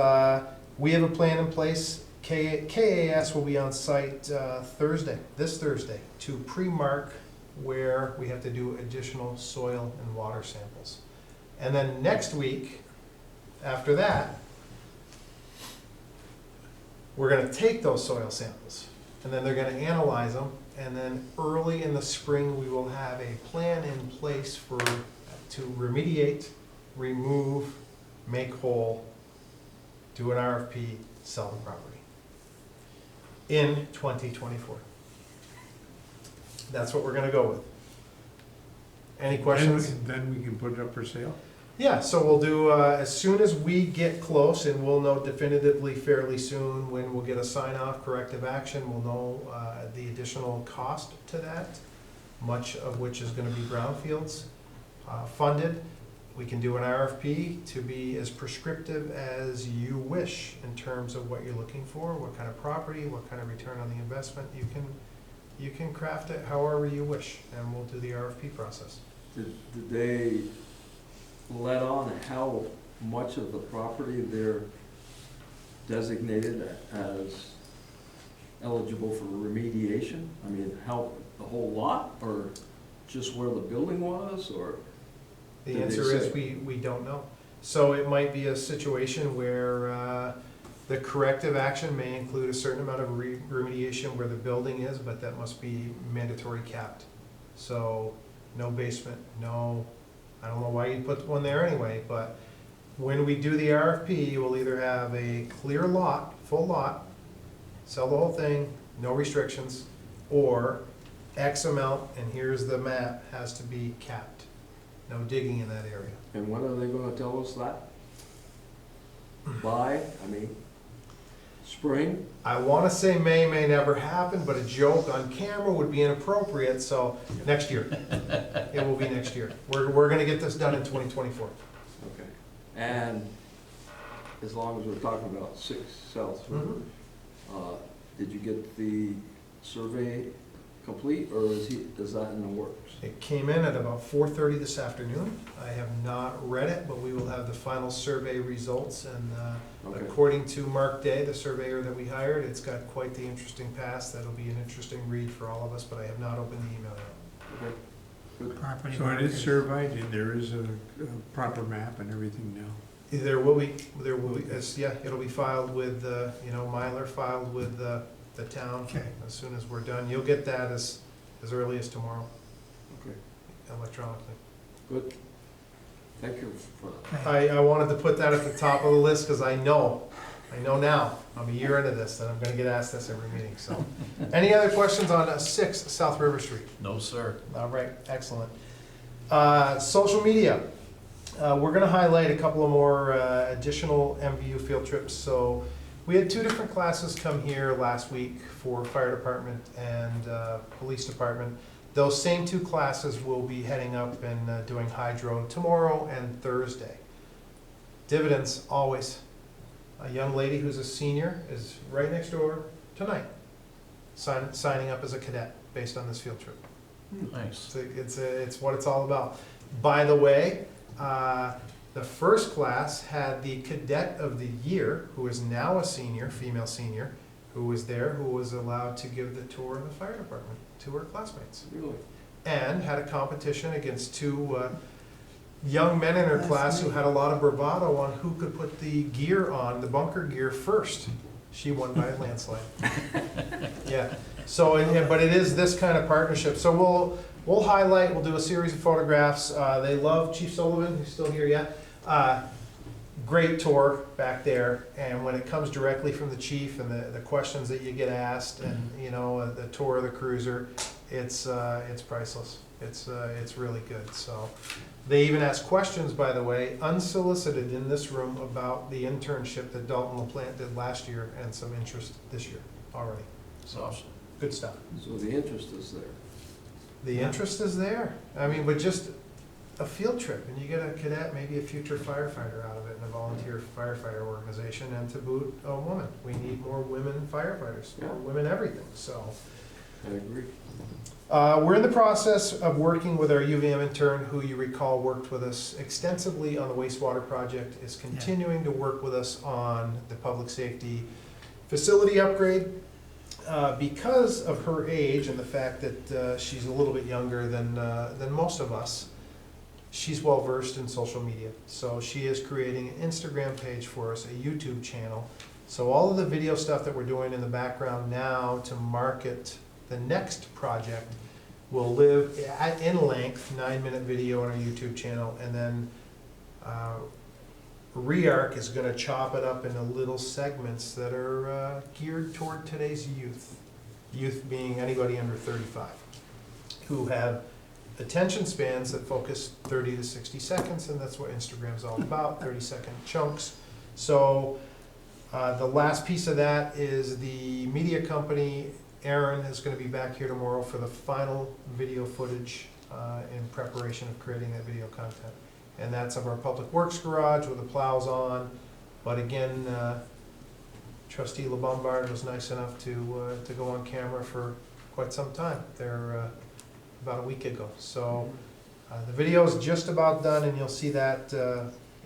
we have a plan in place. KAS will be on site this Thursday, to pre-mark where we have to do additional soil and water samples. And then next week, after that, we're gonna take those soil samples, and then they're gonna analyze them, and then early in the spring, we will have a plan in place to remediate, remove, make whole, do an RFP, sell the property in 2024. That's what we're gonna go with. Any questions? Then we can put it up for sale? Yeah, so we'll do, as soon as we get close, and we'll know definitively fairly soon when we'll get a sign-off corrective action, we'll know the additional cost to that, much of which is gonna be brownfields funded. We can do an RFP to be as prescriptive as you wish in terms of what you're looking for, what kind of property, what kind of return on the investment. You can craft it however you wish, and we'll do the RFP process. Did they let on how much of the property they're designated as eligible for remediation? I mean, how, the whole lot, or just where the building was, or? The Did they answer is say? we don't know. So it might be a situation where the corrective action may include a certain amount of remediation where the building is, but that must be mandatory capped. So no basement, no, I don't know why you'd put one there anyway, but when we do the RFP, we'll either have a clear lot, full lot, sell the whole thing, no restrictions, or X amount, and here's the map, has to be capped. No digging in that area. And when are they gonna tell us that? By, I mean, spring? I wanna say may never happen, but a joke on camera would be inappropriate, so next year. It will be next year. We're gonna get this done in 2024. Okay. And as long as we're talking about 6 South River, did you get the survey complete, or is that in the works? It came in at about 4:30 this afternoon. I have not read it, but we will have the final survey results, and Okay. according to Mark Day, the surveyor that we hired, it's got quite the interesting pass. That'll be an interesting read for all of us, but I have not opened the email yet. Okay. Good. Property So it is markers. surveyed, and there is a proper map and everything now? There will be, yeah, it'll be filed with, Mylar filed with the town Okay. as soon as we're done. You'll get that as early as tomorrow, Okay. electronically. Good. Thank you for that. Okay. I wanted to put that at the top of the list, because I know now, I'm a year into this, that I'm gonna get asked this every meeting, so. Any other questions on 6 South River Street? No, sir. All right, excellent. Social media. We're gonna highlight a couple of more additional MVU field trips. So we had 2 different classes come here last week for fire department and police department. Those same 2 classes will be heading up and doing hydro tomorrow and Thursday. Dividends, always. A young lady who's a senior is right next door tonight, signing up as a cadet based on this field trip. Nice. It's what it's all about. By the way, the first class had the cadet of the year, who is now a senior, female senior, who was there, who was allowed to give the tour of the fire department to her classmates. Really? And had a competition against 2 young men in her That's class who neat. had a lot of bravado on who could put the gear on, the bunker gear first. She won by a landslide. Yeah, so, but it is this kind of partnership. So we'll highlight, we'll do a series of photographs. They love Chief Sullivan, who's still here yet. Great tour back there, and when it comes directly from the chief and the questions that you get asked, and the tour of the cruiser, it's priceless. It's really good. So they even ask questions, by the way, unsolicited in this room about the internship that Dalton LaPlante did last year, and some interest this year already. So Awesome. good stuff. So the interest is there. The Yeah. interest is there. I mean, but just a field trip, and you get a cadet, maybe a future firefighter out of it, and a volunteer firefighter organization, and to boot, a woman. We need more women firefighters, more women everything, so. I agree. We're in the process of working with our UVM intern, who you recall worked with us extensively on the wastewater project, is continuing to work with us on the public safety facility upgrade. Because of her age and the fact that she's a little bit younger than most of us, she's well versed in social media. So she is creating an Instagram page for us, a YouTube channel. So all of the video stuff that we're doing in the background now to market the next project will live in length, 9-minute video on our YouTube channel, and then REARC is gonna chop it up into little segments that are geared toward today's youth. Youth being anybody under 35, who have attention spans that focus 30 to 60 seconds, and that's what Instagram's all about, 30-second chunks. So the last piece of that is the media company, Aaron, is going to be back here tomorrow for the final video footage in preparation of creating that video content. And that's of our Public Works garage with the plows on. But again, Trustee LeBombard was nice enough to go on camera for quite some time there about a week ago. So the video is just about done, and you'll see that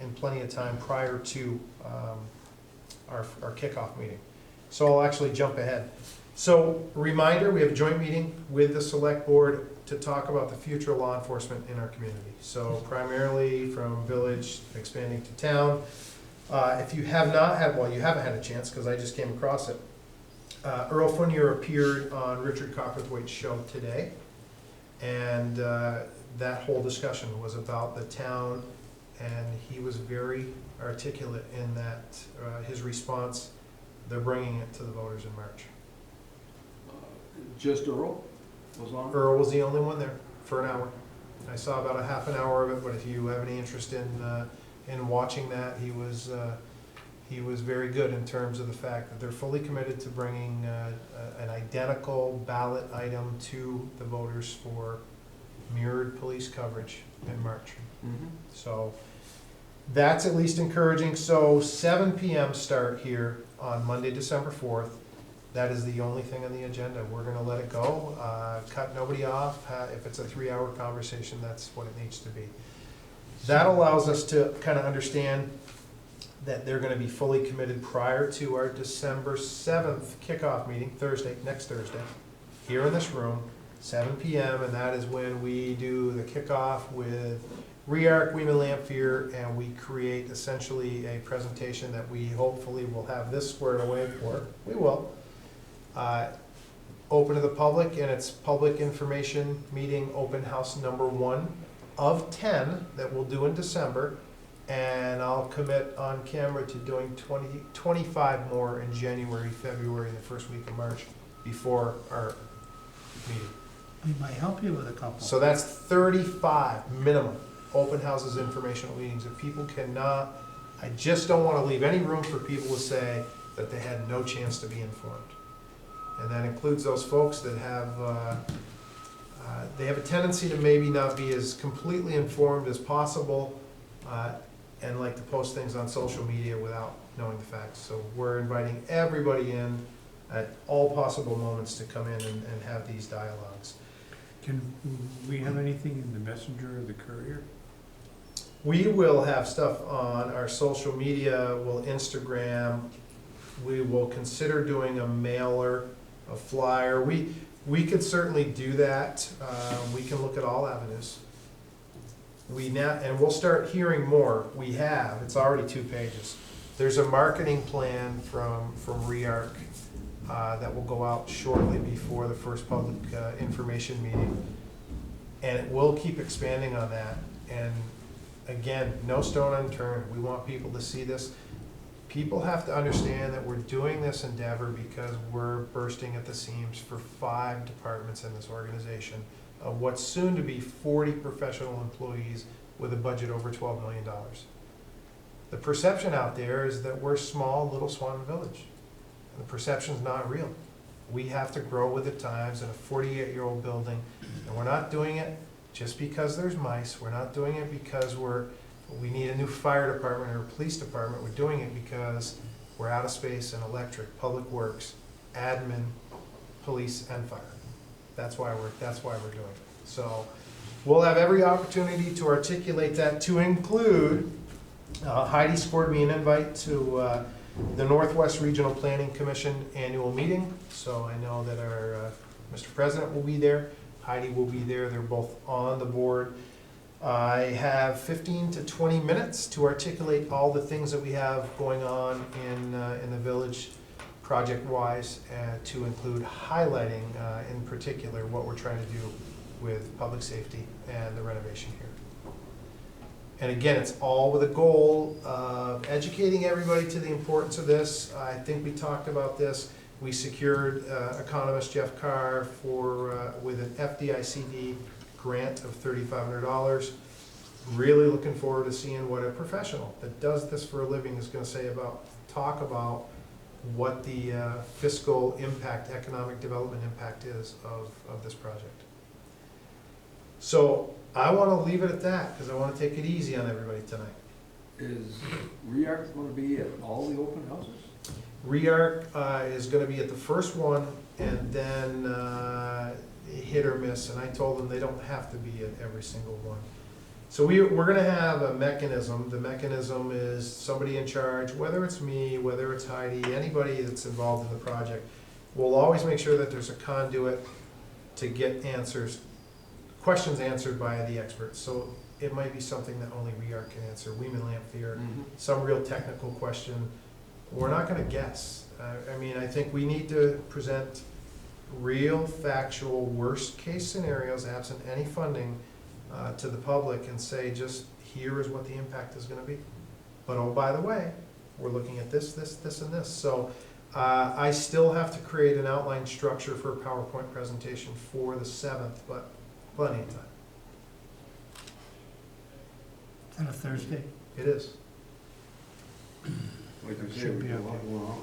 in plenty of time prior to our kickoff meeting. So I'll actually jump ahead. So reminder, we have a joint meeting with the select board to talk about the future of law enforcement in our community. So primarily from village expanding to town. If you have not had, well, you haven't had a chance because I just came across it. Earl Fournier appeared on Richard Copperthwaite's show today, and that whole discussion was about the town, and he was very articulate in that his response. They're bringing it to the voters in March. Just Earl was on? Earl was the only one there for an hour. I saw about a half an hour of it, but if you have any interest in watching that, he was very good in terms of the fact that they're fully committed to bringing an identical ballot item to the voters for mirrored police coverage in March. Mm-hmm. So that's at least encouraging. So 7 p.m. start here on Monday, December 4th. That is the only thing on the agenda. We're going to let it go, cut nobody off. If it's a 3-hour conversation, that's what it needs to be. That allows us to kind of understand that they're going to be fully committed prior to our December 7th kickoff meeting, next Thursday, here in this room, 7 p.m., and that is when we do the kickoff with REARC, Weeman Lamphere, and we create essentially a presentation that we hopefully will have this squared away for. We will. Open to the public, and it's public information meeting open house number 1 of 10 that we'll do in December, and I'll commit on camera to doing 25 more in January, February, and the first week of March before our meeting. We might help you with a couple. So that's 35 minimum open houses, informational meetings. If people cannot, I just don't want to leave any room for people to say that they had no chance to be informed. And that includes those folks that have, they have a tendency to maybe not be as completely informed as possible and like to post things on social media without knowing the facts. So we're inviting everybody in at all possible moments to come in and have these dialogues. Can we have anything in the Messenger or the Courier? We will have stuff on our social media, we'll Instagram, we will consider doing a mailer, a flyer. We could certainly do that. We can look at all avenues. And we'll start hearing more. We have, it's already 2 pages. There's a marketing plan from REARC that will go out shortly before the first public information meeting. And it will keep expanding on that. And again, no stone unturned. We want people to see this. People have to understand that we're doing this endeavor because we're bursting at the seams for 5 departments in this organization of what's soon to be 40 professional employees with a budget over $12 million. The perception out there is that we're small, little Swanton Village. And the perception's not real. We have to grow with the times in a 48-year-old building, and we're not doing it just because there's mice. We're not doing it because we need a new fire department or police department. We're doing it because we're out of space in electric, public works, admin, police, and fire. That's why we're doing it. So we'll have every opportunity to articulate that, to include Heidi scored me an invite to the Northwest Regional Planning Commission annual meeting. So I know that our Mr. President will be there. Heidi will be there. They're both on the board. I have 15 to 20 minutes to articulate all the things that we have going on in the village project-wise, to include highlighting in particular what we're trying to do with public safety and the renovation here. And again, it's all with a goal of educating everybody to the importance of this. I think we talked about this. We secured economist Jeff Carr with an FDICD grant of $3,500. Really looking forward to seeing what a professional that does this for a living is gonna talk about what the fiscal impact, economic development impact is of this project. So I wanna leave it at that, because I wanna take it easy on everybody tonight. Is REARC gonna be at all the open houses? REARC is gonna be at the first one, and then hit or miss, and I told them they don't have to be at every single one. So we're gonna have a mechanism. The mechanism is somebody in charge, whether it's me, whether it's Heidi, anybody that's involved in the project. We'll always make sure that there's a conduit to get questions answered by the experts. So it might be something that only REARC can answer, Weeman Lamphere, some real technical question. We're not gonna guess. I mean, I think we need to present real, factual, worst-case scenarios, absent any funding, to the public, and say, just here is what the impact is gonna be. But oh, by the way, we're looking at this, this, this, and this. So I still have to create an outline structure for a PowerPoint presentation for the 7th, but plenty of time. Is that a Thursday? It is. Like I say, Should we be got a lot okay. going on.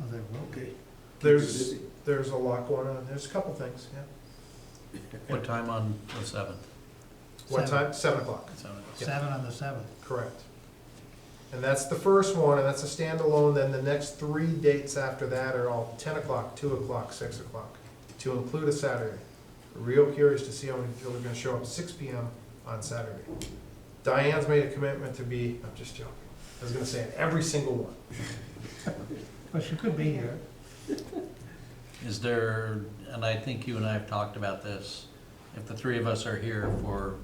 Oh, they will. Okay. There's a lot going on. There's a couple things, yeah. What time on the 7th? What Seven. time? 7 o'clock. 7 o'clock. 7 on the 7th. Correct. And that's the first one, and that's a standalone. Then the next 3 dates after that are all 10 o'clock, 2 o'clock, 6 o'clock, to include a Saturday. Real curious to see how many people are gonna show up at 6 p.m. on Saturday. Diane's made a commitment to be, I'm just joking, I was gonna say at every single one. Well, she could be here. Is there, and I think you and I have talked about this, if the three of us are here for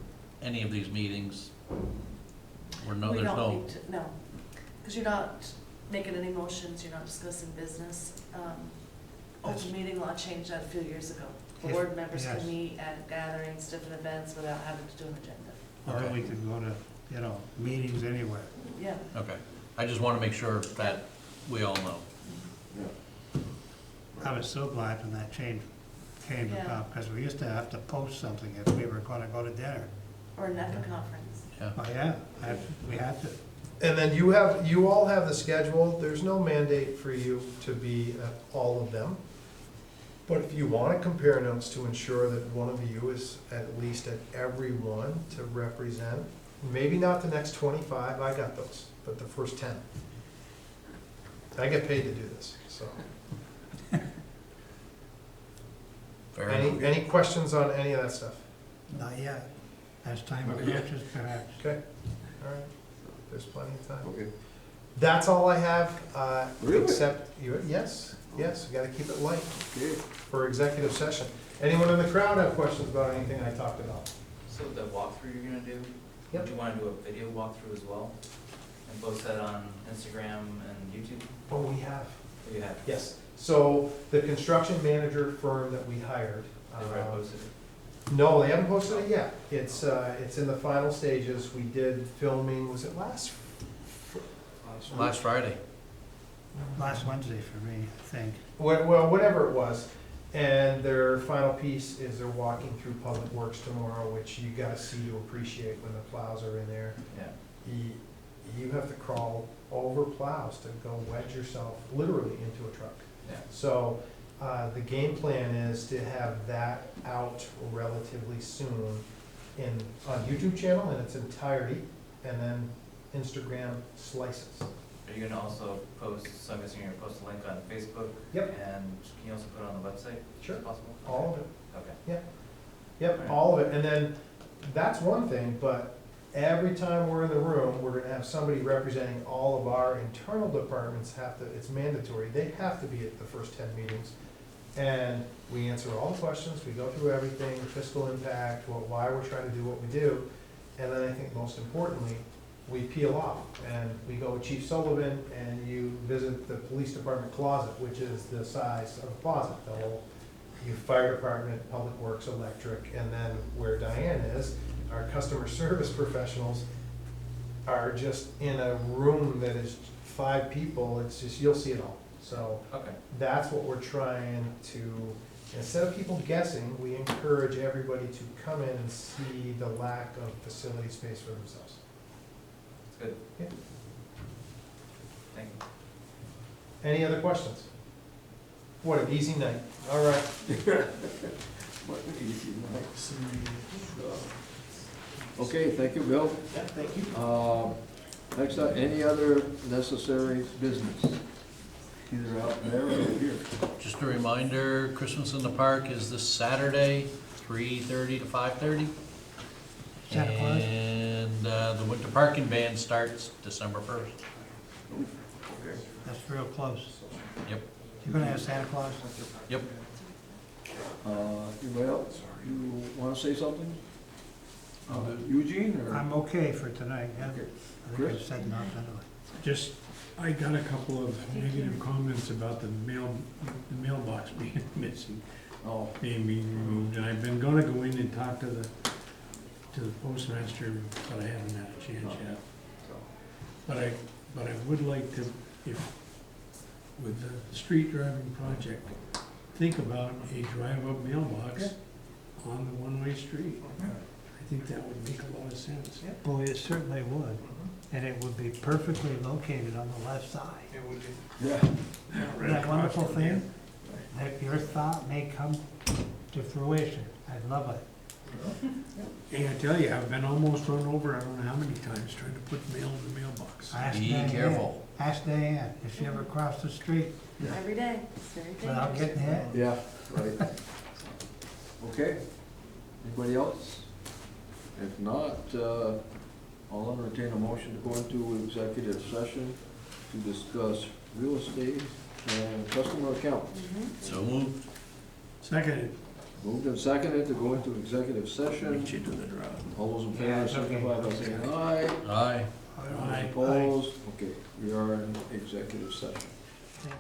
any of these meetings, there's We don't no, need to, no, because you're not making any motions, you're not discussing business. That's- Open meeting law changed that a few years ago. If- Board members yes. can meet at gatherings, different events without having to do an agenda. Or Okay. we could go to, meetings anywhere. Yeah. okay. I just want to make sure that we all know. I was so glad when that change came Yeah. about, because we used to have to post something if we were gonna go to dinner. Or a NECA conference. Yeah, Oh, yeah, we had to. And then you all have the schedule. There's no mandate for you to be at all of them. But if you want to compare notes to ensure that one of you is at least at every one to represent, maybe not the next 25, I got those, but the first 10. I get paid to do this, so. fair enough. Any questions on any of that stuff? Not yet. As time Not yet. approaches, perhaps. Okay, all right, there's plenty of time. Okay. That's all I have, Really? except, yes, we gotta keep it light Okay. for executive session. Anyone in the crowd have questions about anything I talked about? So the walkthrough you're gonna do, Yep. would you wanna do a video walkthrough as well? And post that on Instagram and YouTube? Oh, we have. Or you have? Yes, so the construction manager firm that we hired. They've already posted it? No, they haven't posted it yet. It's in the final stages. We did filming, was it last Last Friday. Last Wednesday for me, I think. Well, whatever it was. And their final piece is they're walking through Public Works tomorrow, which you gotta see to appreciate when the plows are in there. Yeah. You have to crawl over plows to go wedge yourself literally into a truck. Yeah. So, the game plan is to have that out relatively soon on YouTube channel in its entirety, and then Instagram slices. Are you gonna also post, so I'm guessing you're gonna post a link on Facebook? Yep. And can you also put it on the website? Sure. If possible? All of it. Okay. Yep, Alright. all of it. And then, that's one thing, but every time we're in the room, we're gonna have somebody representing all of our internal departments it's mandatory. They have to be at the first 10 meetings. And we answer all the questions, we go through everything, fiscal impact, why we're trying to do what we do. And then I think most importantly, we peel off and we go with Chief Sullivan and you visit the police department closet, which is the size of a closet. The whole, fire department, public works, electric, and then where Diane is, our customer service professionals are just in a room that is 5 people. It's just, you'll see it all. So Okay. that's what we're trying to Instead of people guessing, we encourage everybody to come in and see the lack of facility space for themselves. It's good. Yeah. Thank you. Any other questions? What an easy night. All right. What an easy night. Okay, thank you, Bill. Yeah, thank you. Next up, any other necessary business? Either out there or here. Just a reminder, Christmas in the Park is this Saturday, 3:30 to 5:30. Santa Claus? And the winter parking ban starts December 1st. That's real close. Yep. You're gonna have Santa Claus? Yep. Anybody else? You wanna say something? Eugene, or? I'm okay for tonight, yeah. Okay. I think I've said enough anyway. Just, I got a couple of negative comments about the mailbox being missing, Oh, being removed, and I've been gonna go in and talk to the postmaster, but I haven't had a chance yet. But I would like to, if, with the street driving project, think about a drive-up mailbox on the one-way street. I think that would make a lot of sense. Boy, it certainly would, and it would be perfectly located on the left side. It would be. yeah. Isn't that wonderful thing? That your thought may come to fruition. I love it. Hey, I tell you, I've been almost run over, I don't know how many times, trying to put mail in the mailbox. Ask Be Diane. careful. Ask Diane if she ever crossed the street Every day, it's very dangerous. without getting hit. Yeah, right. Okay, anybody else? If not, I'll entertain a motion to go into executive session to discuss real estate and customer account. So moved. Seconded. Moved and seconded to go into executive session. Beat you to the draw. All those in Yeah, favor it's okay. signify by saying aye. Aye. All Aye. opposed? Okay, we are in executive session. Aye.